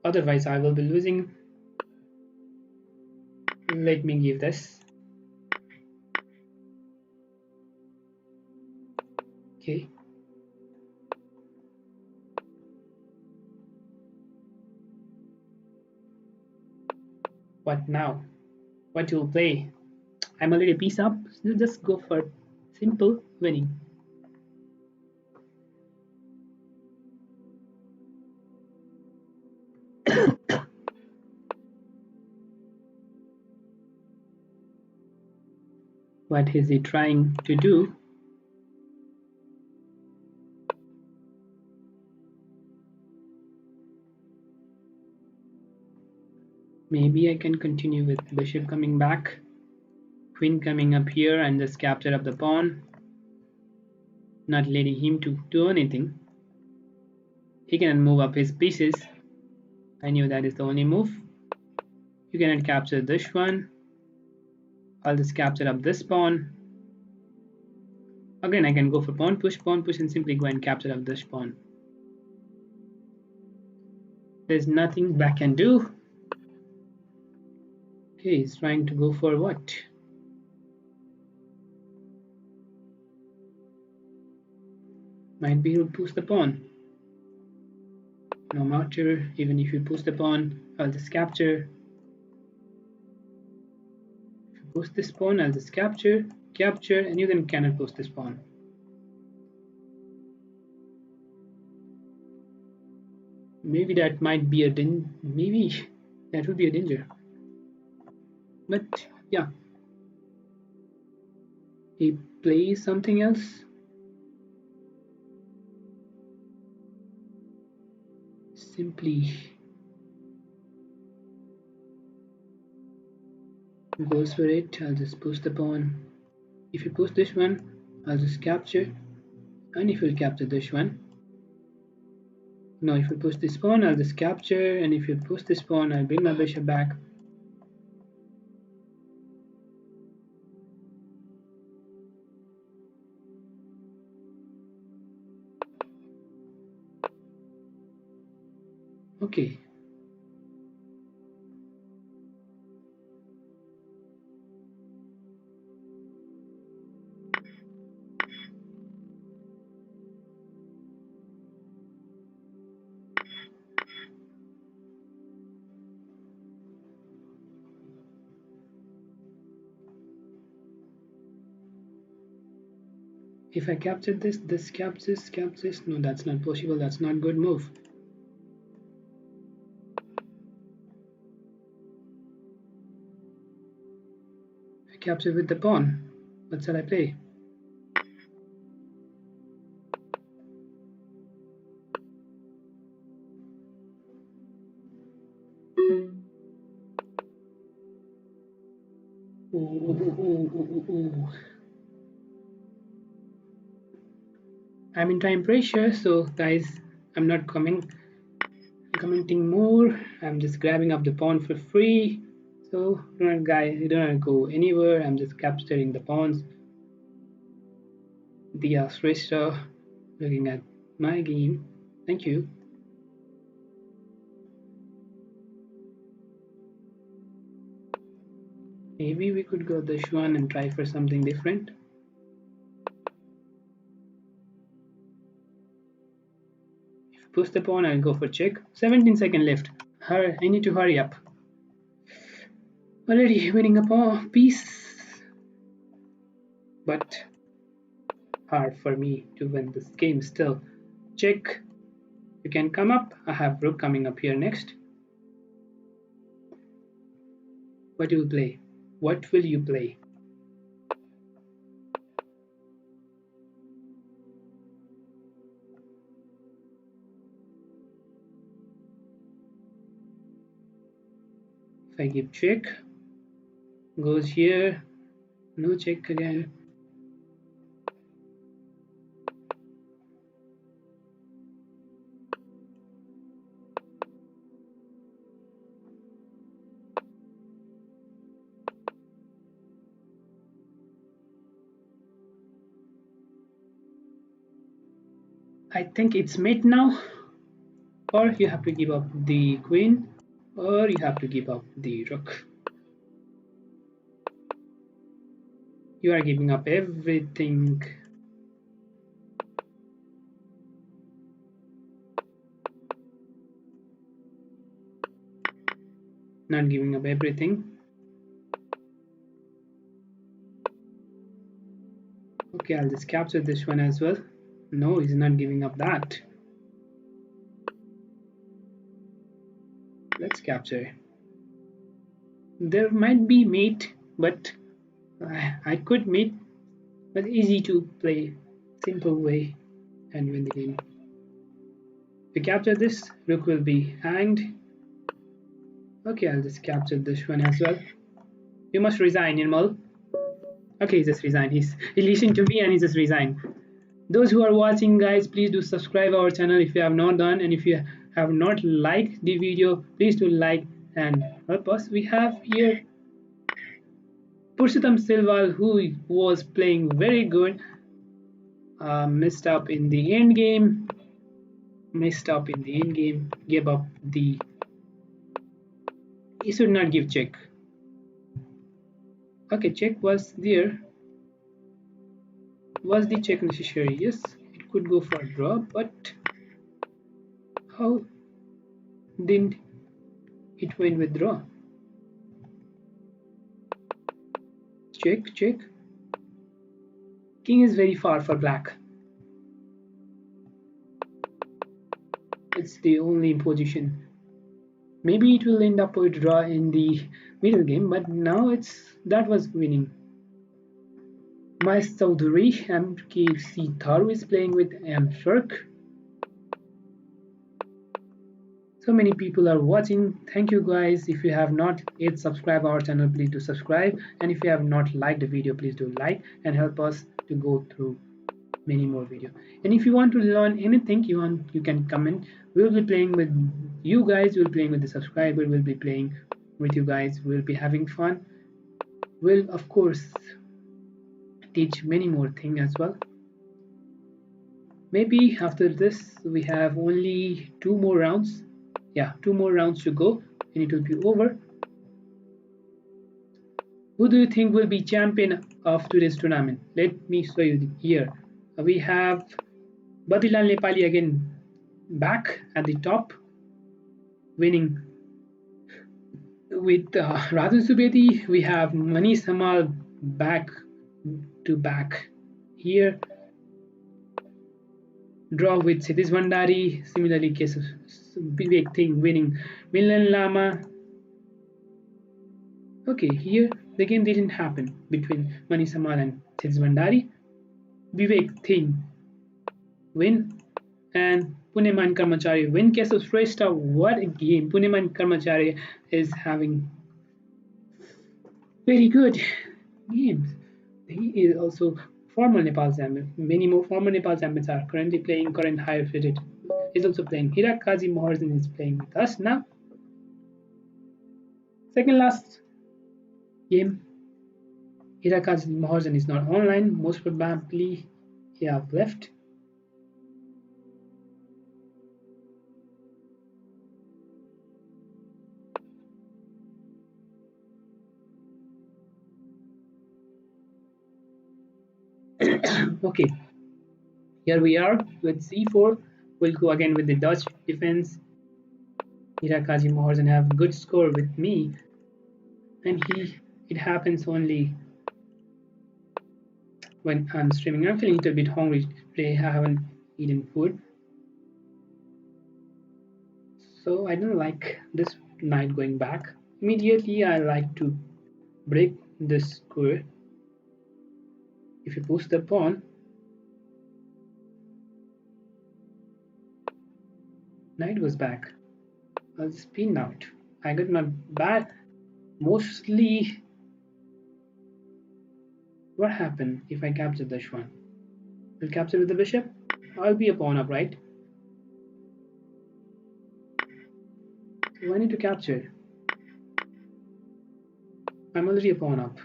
otherwise I will be losing. Let me give this. Okay. What now? What to play? I'm already a piece up, so just go for simple winning. What is he trying to do? Maybe I can continue with bishop coming back, queen coming up here and just capture up the pawn, not letting him to do anything. He cannot move up his pieces. I knew that is the only move. You cannot capture this one. I'll just capture up this pawn. Again, I can go for pawn push, and simply go and capture up this pawn. There's nothing black can do. Okay, he's trying to go for what? Might be he'll push the pawn. No matter, even if you push the pawn, I'll just capture. If you push this pawn, I'll just capture, and you then cannot push this pawn. Maybe that might be a maybe that would be a danger. But yeah, he plays something else. Simply goes for it. I'll just push the pawn. If you push this one, I'll just capture, and if you capture this one, no, if you push this pawn, I'll just capture, and if you push this pawn, I'll bring my bishop back. Okay. If I capture this captures. No, that's not possible. That's not good move. I capture with the pawn. What shall I play? Ooh. I'm in time pressure, so guys, I'm not commenting more. I'm just grabbing up the pawn for free. So guys, you don't go anywhere. I'm just capturing the pawns. Dia Shrestha looking at my game. Thank you. Maybe we could go this one and try for something different. If you push the pawn, I'll go for check. 17 seconds left. I need to hurry up. Already winning a pawn piece. but hard for me to win this game still. Check. You can come up. I have rook coming up here next. What will you play? What will you play? If I give check, goes here, no check again. I think it's mate now, or you have to give up the queen, or you have to give up the rook. You are giving up everything. Not giving up everything. Okay, I'll just capture this one as well. No, he's not giving up that. Let's capture. There might be mate, but I could mate, but easy to play, simple way and win the game. If we capture this, rook will be hanged. Okay, I'll just capture this one as well. You must resign, Nirmal. Okay, he just resigned. He listened to me and he just resigned. Those who are watching, guys, please do subscribe our channel if you have not done, and if you have not liked the video, please do like and help us. We have here Purushottam Silval, who was playing very good, messed up in the end game. Gave up the. He should not give check. Okay, check was there. Was the check necessary? Yes, it could go for a draw, but how didn't it win with draw? Check, check. King is very far for black. It's the only position. Maybe it will end up with draw in the middle game, but now that was winning. My Chaudhary MKC Tharu is playing with M Shirk. So many people are watching. Thank you guys. If you have not yet subscribed our channel, please do subscribe. And if you have not liked the video, please do like and help us to go through many more videos. And if you want to learn anything you can comment. We'll be playing with you guys. We'll be playing with the subscriber. We'll be playing with you guys. We'll be having fun. We'll of course teach many more things as well. Maybe after this we have only 2 more rounds. Yeah, 2 more rounds to go and it will be over. Who do you think will be champion of today's tournament? Let me show you here. We have Badilal Nepali again back at the top, winning with Radhan Subedi. We have Manish Hamal back to back here. Draw with Satish Bhandari. Similarly, case of Vivek Thing winning Milan Lama. Okay, here the game didn't happen between Manish Hamal and Satish Bhandari. Vivek Thing win and Puneman Karmachari win. Case of Shrestha. What a game! Puneman Karmachari is having very good games. He is also former Nepal champion. Many more former Nepal champions are currently playing. Current higher rated is also playing. Hirakazi Mohardhan is playing with us now. Second last game. Hirakazi Mohardhan is not online. Most probably he have left. Okay, here we are with c4. We'll go again with the Dutch defense. Hirakazi Mohardhan have good score with me, and it happens only when I'm streaming. I'm feeling a little bit hungry today. I haven't eaten food, so I don't like this knight going back. Immediately, I like to break this square. If you push the pawn, knight goes back. I'll spin out. I got my bad. Mostly, what happened if I capture this one? I'll capture with the bishop. I'll be a pawn up, right? So I need to capture. I'm already a pawn up.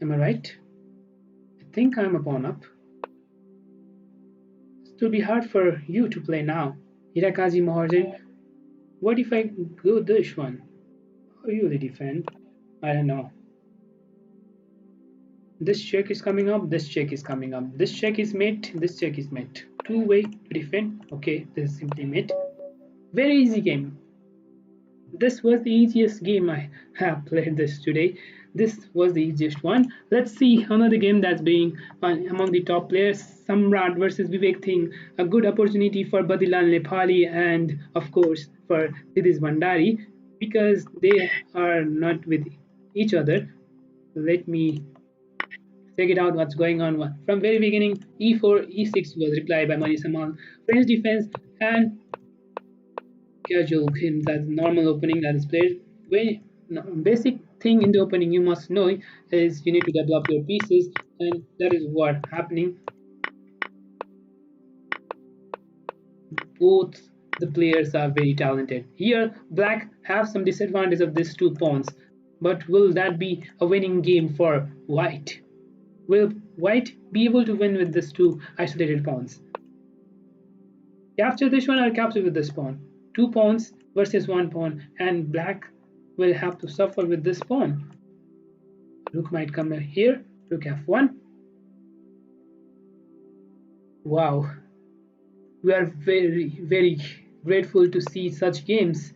Am I right? I think I'm a pawn up. It will be hard for you to play now. Hirakazi Maharjan. What if I go this one? How you will defend? I don't know. This check is coming up, this check is coming up, this check is mate, this check is mate. Two-way to defend. Okay, this is simply mate. Very easy game. This was the easiest game I have played this today. This was the easiest one. Let's see another game that's being among the top players. Samrat versus Vivek Singh. A good opportunity for Badilal Nepali and of course for Didis Bandari because they are not with each other. Let me check it out what's going on. From very beginning, e4, e6 was replied by Mani Samal. French defense and casual game, that's normal opening that is played. Very basic thing in the opening you must know is you need to develop your pieces, and that is what happening. Both the players are very talented. Here, black have some disadvantage of these two pawns, but will that be a winning game for white? Will white be able to win with these two isolated pawns? Capture this one or capture with this pawn. Two pawns versus one pawn, and black will have to suffer with this pawn. Rook might come here, rook f1. Wow, we are very grateful to see such games.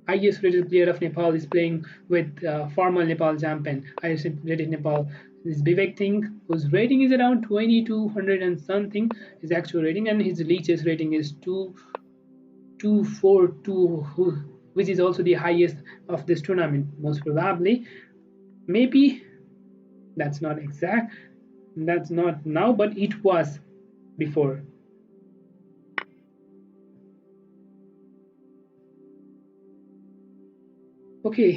Highest rated player of Nepal is playing with former Nepal champion. Highest rated Nepal is Vivek Singh, whose rating is around 2200 and something, his actual rating, and his Lichess rating is 2242, which is also the highest of this tournament, most probably. Maybe that's not exact, that's not now, but it was before. Okay,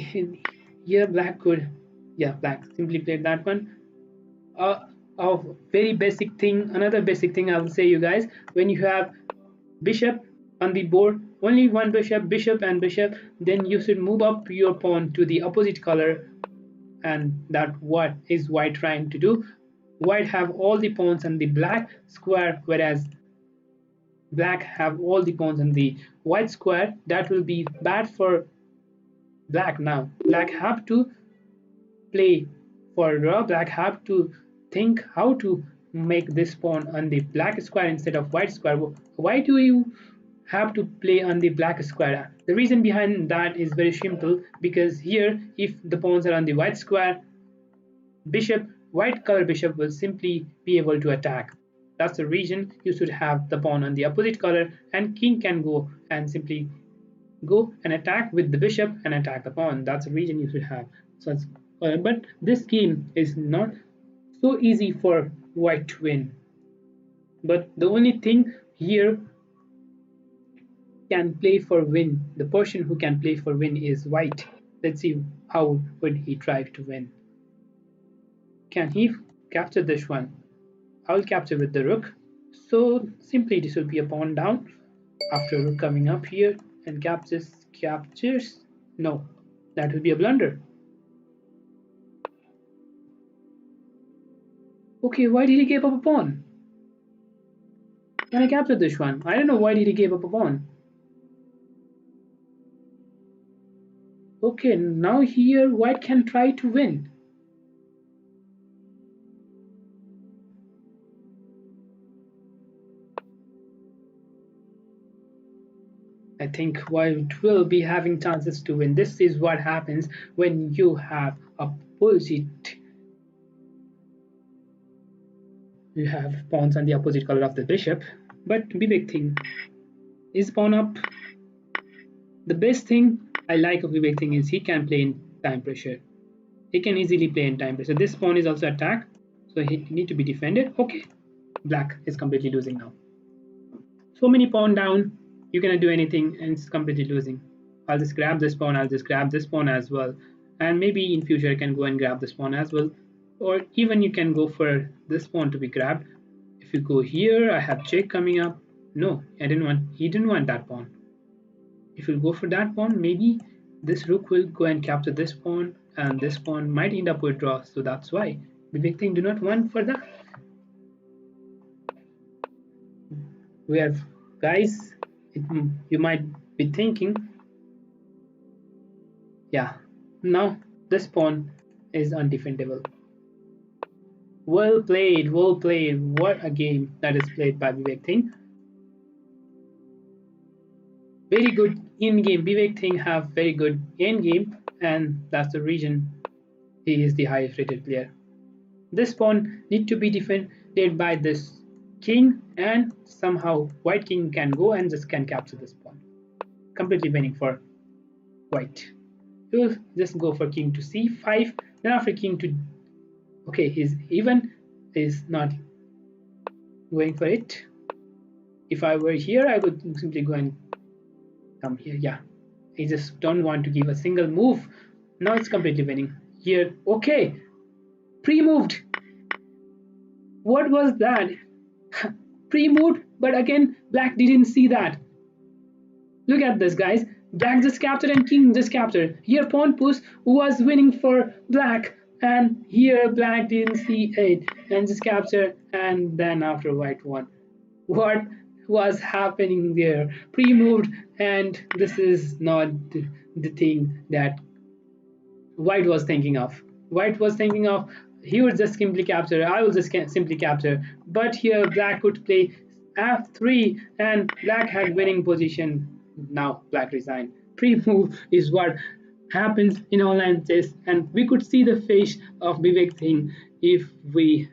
here black could, yeah, black simply played that one. A very basic thing, another basic thing I will say you guys, when you have bishop on the board, only one bishop, bishop and bishop, then you should move up your pawn to the opposite color, and that what is white trying to do. White have all the pawns on the black square, whereas black have all the pawns on the white square. That will be bad for black. Now black have to play for draw. Black have to think how to make this pawn on the black square instead of white square. Why do you have to play on the black square? The reason behind that is very simple, because here if the pawns are on the white square, bishop, white color bishop will simply be able to attack. That's the reason you should have the pawn on the opposite color, and king can go and simply go and attack with the bishop and attack the pawn. That's the reason you should have. So but this game is not so easy for white to win. But the only thing here can play for win. The person who can play for win is white. Let's see how would he try to win. Can he capture this one? I'll capture with the rook. So simply this will be a pawn down after rook coming up here and captures. No, that will be a blunder. Okay, why did he give up a pawn? Can I capture this one? I don't know why did he give up a pawn. Okay, now here white can try to win. I think white will be having chances to win. This is what happens when you have opposite You have pawns on the opposite color of the bishop, but Vivek Singh is pawn up. The best thing I like of Vivek Singh is he can play in time pressure. He can easily play in time pressure. This pawn is also attacked, so he need to be defended. Okay, black is completely losing now. So many pawn down, you cannot do anything, and it's completely losing. I'll just grab this pawn. I'll just grab this pawn as well, and maybe in future I can go and grab this pawn as well, or even you can go for this pawn to be grabbed. If you go here, I have check coming up. No, I didn't want. He didn't want that pawn. If you go for that pawn, maybe this rook will go and capture this pawn, and this pawn might end up with draw. So that's why Vivek Singh do not want for that. We have guys. You might be thinking, yeah, now this pawn is undefendable. Well played, well played. What a game that is played by Vivek Singh. Very good in game. Vivek Singh have very good in game, and that's the reason he is the highest rated player. This pawn need to be defended by this king, and somehow white king can go and just can capture this pawn. Completely winning for white. We'll just go for king to c5. Then after king to, okay, he's even is not going for it. If I were here, I would simply go and come here. Yeah, I just don't want to give a single move. Now it's completely winning here. Okay, pre-moved. What was that? Pre-moved, but again black didn't see that. Look at this, guys. Black just captured and king just captured. Here pawn push was winning for black, and here black didn't see it and just captured, and then after white won. What was happening there? Pre-moved, and this is not the thing that white was thinking of. White was thinking of, he would just simply capture, I will just simply capture. But here black could play f3, and black had winning position. Now black resigned. Pre-move is what happens in online chess, and we could see the face of Vivek Singh. If we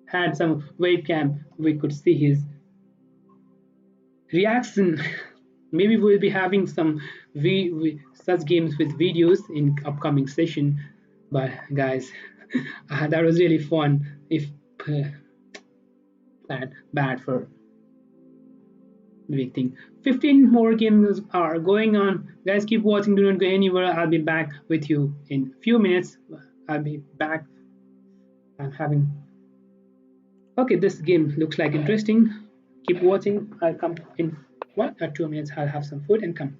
had some webcam, we could see his reaction. Maybe we'll be having some such games with videos in upcoming session. But guys, that was really fun. If bad for Big thing. 15 more games are going on. Guys, keep watching. Do not go anywhere. I'll be back with you in a few minutes. I'll be back. I'm having. Okay, this game looks like interesting. Keep watching. I'll come in 1 or 2 minutes. I'll have some food and come.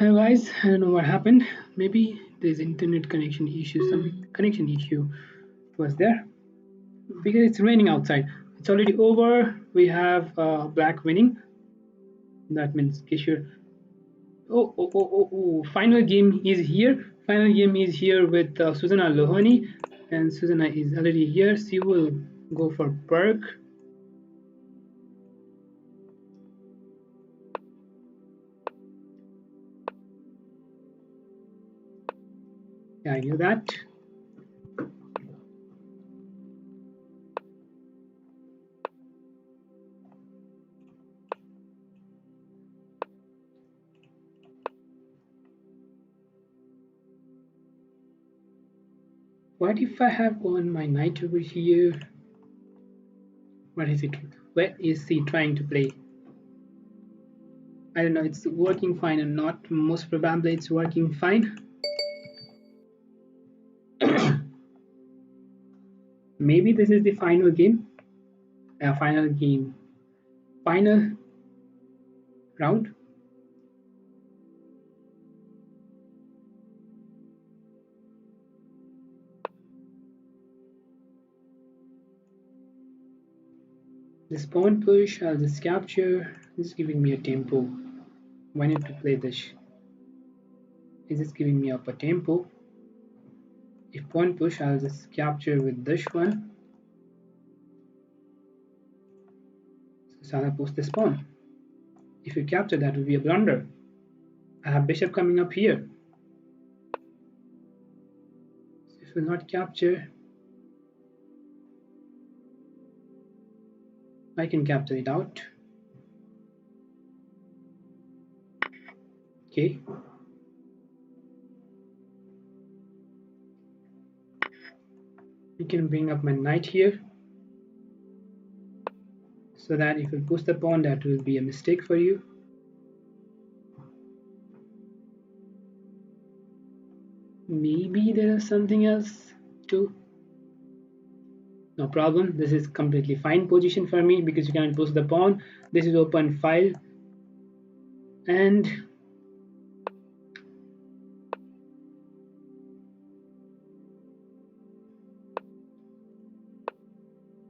Hello guys, I don't know what happened. Maybe there's internet connection issue, some connection issue was there because it's raining outside. It's already over. We have black winning. That means Kishore. Oh! Final game is here. Final game is here with Susanna Lohani, and Susanna is already here. She will go for Berg. Yeah, I knew that. What if I have gone my knight over here? What is it? Where is he trying to play? I don't know, it's working fine or not. Most probably it's working fine. Maybe this is the final game. Final game. Final round. This pawn push, I'll just capture. It's giving me a tempo. Why need to play this? Is this giving me up a tempo? If pawn push, I'll just capture with this one. So I'll push this pawn. If you capture, that will be a blunder. I have bishop coming up here. So if you not capture, I can capture it out. Okay. You can bring up my knight here. So that if you push the pawn, that will be a mistake for you. Maybe there is something else too. No problem. This is completely fine position for me because you cannot push the pawn. This is open file. And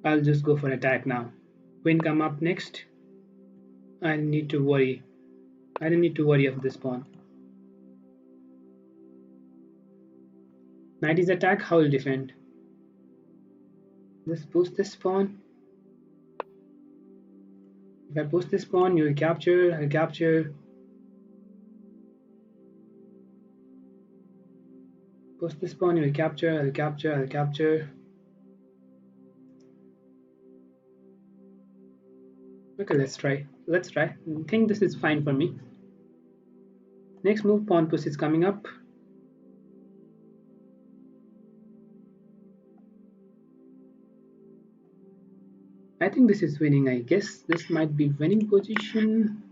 I'll just go for attack now. Queen come up next. I don't need to worry. I don't need to worry of this pawn. Knight is attack, how will defend? Just push this pawn. If I push this pawn, you will capture, I'll capture. Push this pawn, you will capture, I'll capture, I'll capture. Okay, let's try. Let's try. I think this is fine for me. Next move, pawn push is coming up. I think this is winning, I guess. This might be winning position.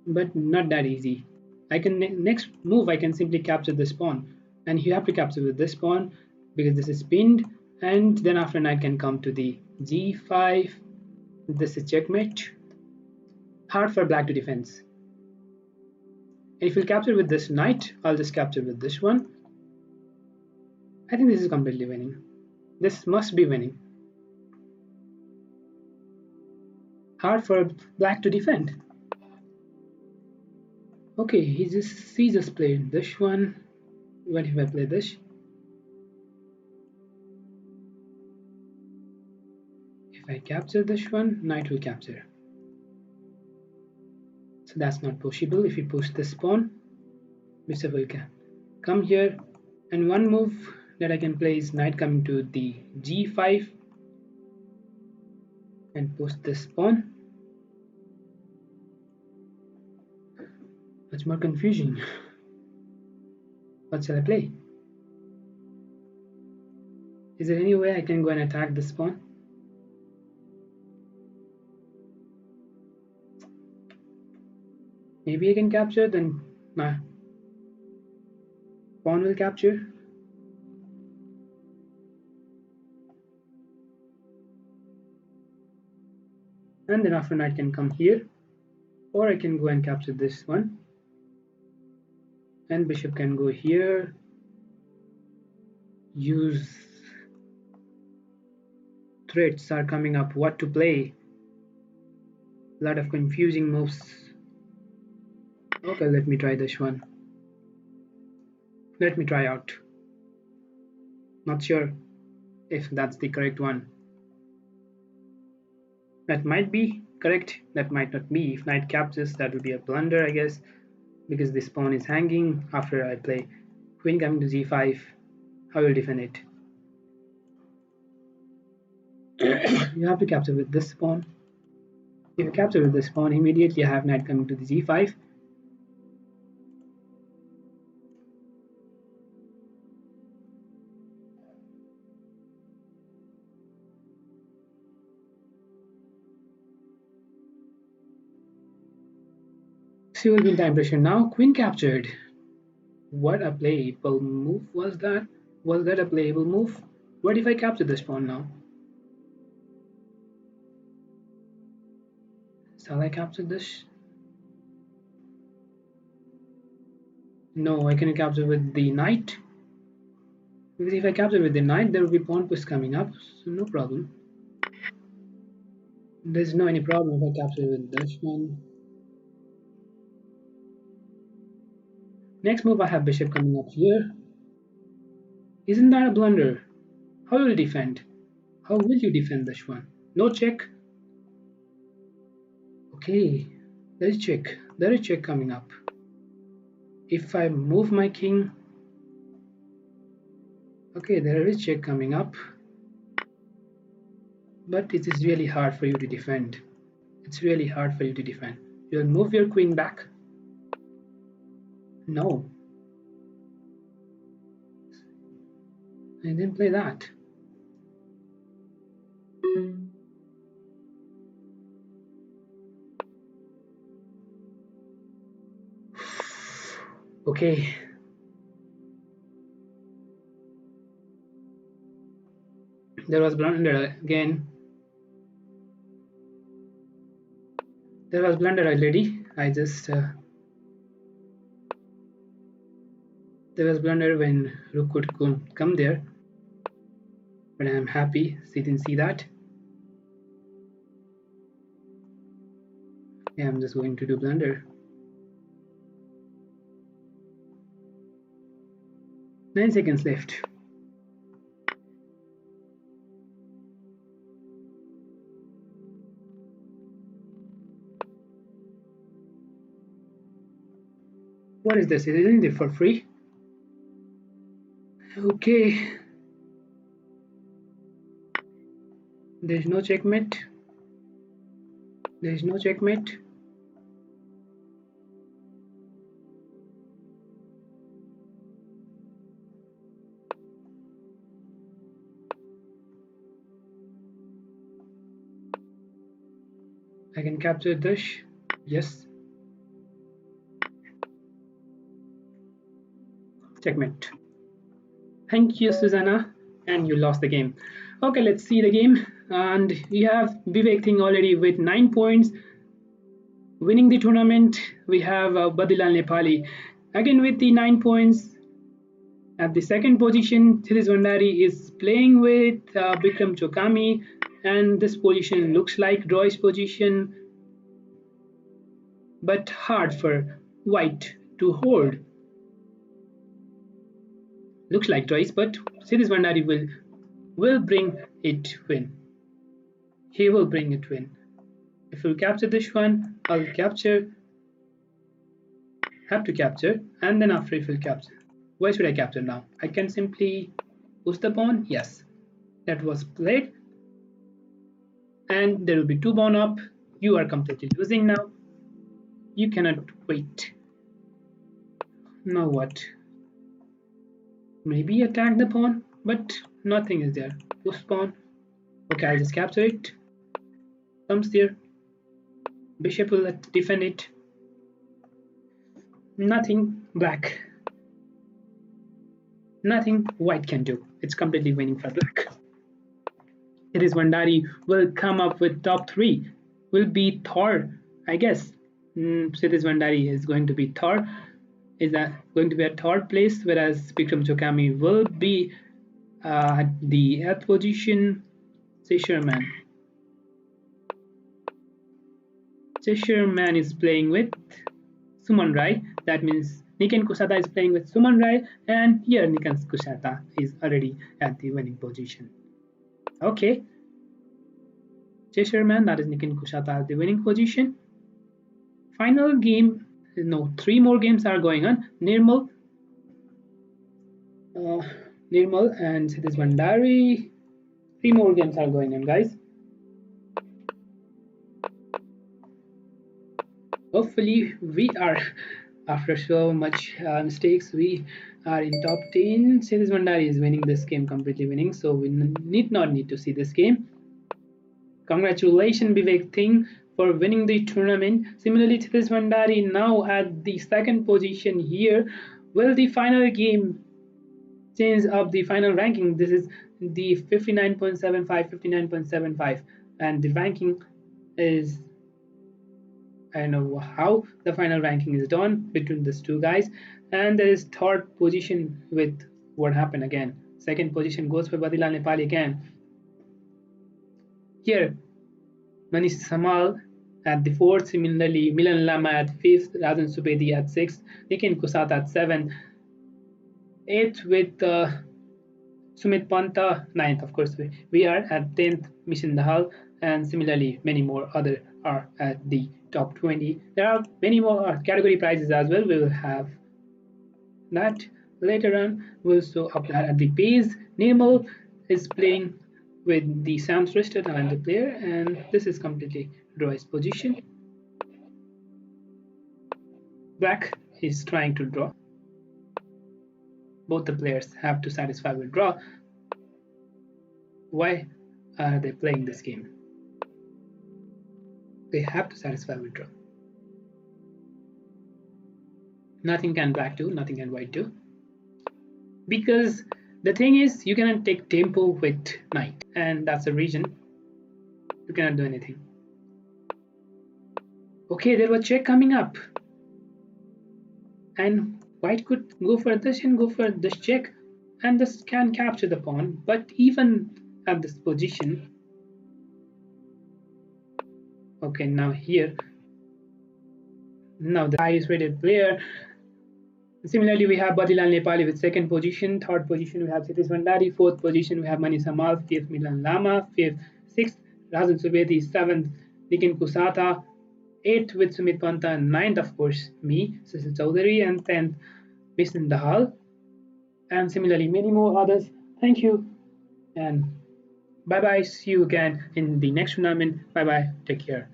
But not that easy. I can next move I can simply capture this pawn. And you have to capture with this pawn because this is pinned. And then after knight can come to the g5. This is checkmate. Hard for black to defend. And if you capture with this knight, I'll just capture with this one. I think this is completely winning. This must be winning. Hard for black to defend. Okay, he just played this one. What if I play this? If I capture this one, knight will capture. So that's not possible. If you push this pawn, bishop will come here. And one move that I can play is knight coming to the g5 and push this pawn. Much more confusing. What shall I play? Is there any way I can go and attack this pawn? Maybe I can capture, then nah. Pawn will capture. And then after knight can come here. Or I can go and capture this one. And bishop can go here. Use threats are coming up. What to play? A lot of confusing moves. Okay, let me try this one. Let me try out. Not sure if that's the correct one. That might be correct, that might not be. If knight captures, that would be a blunder, I guess, because this pawn is hanging after I play queen coming to g5. How will defend it? You have to capture with this pawn. If you capture with this pawn, immediately I have knight coming to the g5. She will be in time pressure now. Queen captured. What a playable move was that? Was that a playable move? What if I capture this pawn now? Shall I capture this? No, I can capture with the knight. Because if I capture with the knight, there will be pawn push coming up, so no problem. There's no any problem if I capture with this one. Next move, I have bishop coming up here. Isn't that a blunder? How will you defend? How will you defend this one? No check. Okay, there is check. There is check coming up. If I move my king, okay, there is check coming up. But it is really hard for you to defend. It's really hard for you to defend. You'll move your queen back. No. I didn't play that. Okay. There was blunder again. There was blunder already. There was blunder when rook could come there. But I'm happy. She didn't see that. Yeah, I'm just going to do blunder. 9 seconds left. What is this? Isn't it for free? Okay. There's no checkmate. There's no checkmate. I can capture this. Yes. Checkmate. Thank you, Susanna. And you lost the game. Okay, let's see the game. And we have Vivek Singh already with 9 points. Winning the tournament, we have Badilal Nepali again with the 9 points. At the second position, Thiris Vandari is playing with Bikram Chokami, and this position looks like draw's position, but hard for white to hold. Looks like draw's, but Thiris Vandari will bring it win. He will bring it win. If we'll capture this one, I'll capture. Have to capture, and then after if we'll capture. Why should I capture now? I can simply push the pawn. Yes, that was played. And there will be 2 pawn up. You are completely losing now. You cannot wait. Now what? Maybe attack the pawn, but nothing is there. Push pawn. Okay, I'll just capture it. Comes there. Bishop will defend it. Nothing black. Nothing white can do. It's completely winning for black. Thiris Vandari will come up with top 3. Will be Thor, I guess. Satish Bhandari is going to be third. Is that going to be at third place, whereas Bikram Chokami will be at the 8th position. Cheshire Man is playing with Suman Rai. That means Niken Kusata is playing with Suman Rai, and here Niken Kusata is already at the winning position. Okay. Cheshire Man, that is Niken Kusata at the winning position. Final game, no, 3 more games are going on. Nirmal and Satish Bhandari. 3 more games are going on, guys. Hopefully, we are, after so much mistakes, we are in top 10. Satish Bhandari is winning this game, completely winning, so we need not need to see this game. Congratulations, Vivek Singh, for winning the tournament. Similarly, Satish Bhandari now at the 2nd position here. Will the final game change up the final ranking? This is the 59.75, and the ranking is, I don't know how the final ranking is done between these two guys. And there is 3rd position with what happened again. 2nd position goes for Badilal Nepali again. Here, Manish Samal at the 4th, similarly Milan Lama at 5th, Rajan Subedi at 6th, Niken Kusata at 7th, 8th with Sumit Panta, 9th, of course. We are at 10th, Mission Dahal, and similarly many more other are at the top 20. There are many more category prizes as well. We will have that later on. We'll also up at the pace. Nirmal is playing with the Sam Shrestha, talented player, and this is completely draw's position. Black is trying to draw. Both the players have to satisfy with draw. Why are they playing this game? They have to satisfy with draw. Nothing can black do, nothing can white do. Because the thing is, you cannot take tempo with knight, and that's the reason you cannot do anything. Okay, there was check coming up, and white could go for this and go for this check, and this can capture the pawn. But even at this position, okay, now here, now the highest rated player. Similarly, we have Badilal Nepali with 2nd position. 3rd position, we have Satish Bhandari. 4th position, we have Manish Samal. 5th, Milan Lama. 5th, 6th, Rajan Subedi. 7th, Niken Kusata. 8th with Sumit Panta. 9th, of course, me, Sushil Chaudhary. And 10th, Mission Dahal. And similarly, many more others. Thank you. And bye-bye. See you again in the next tournament. Bye-bye. Take care.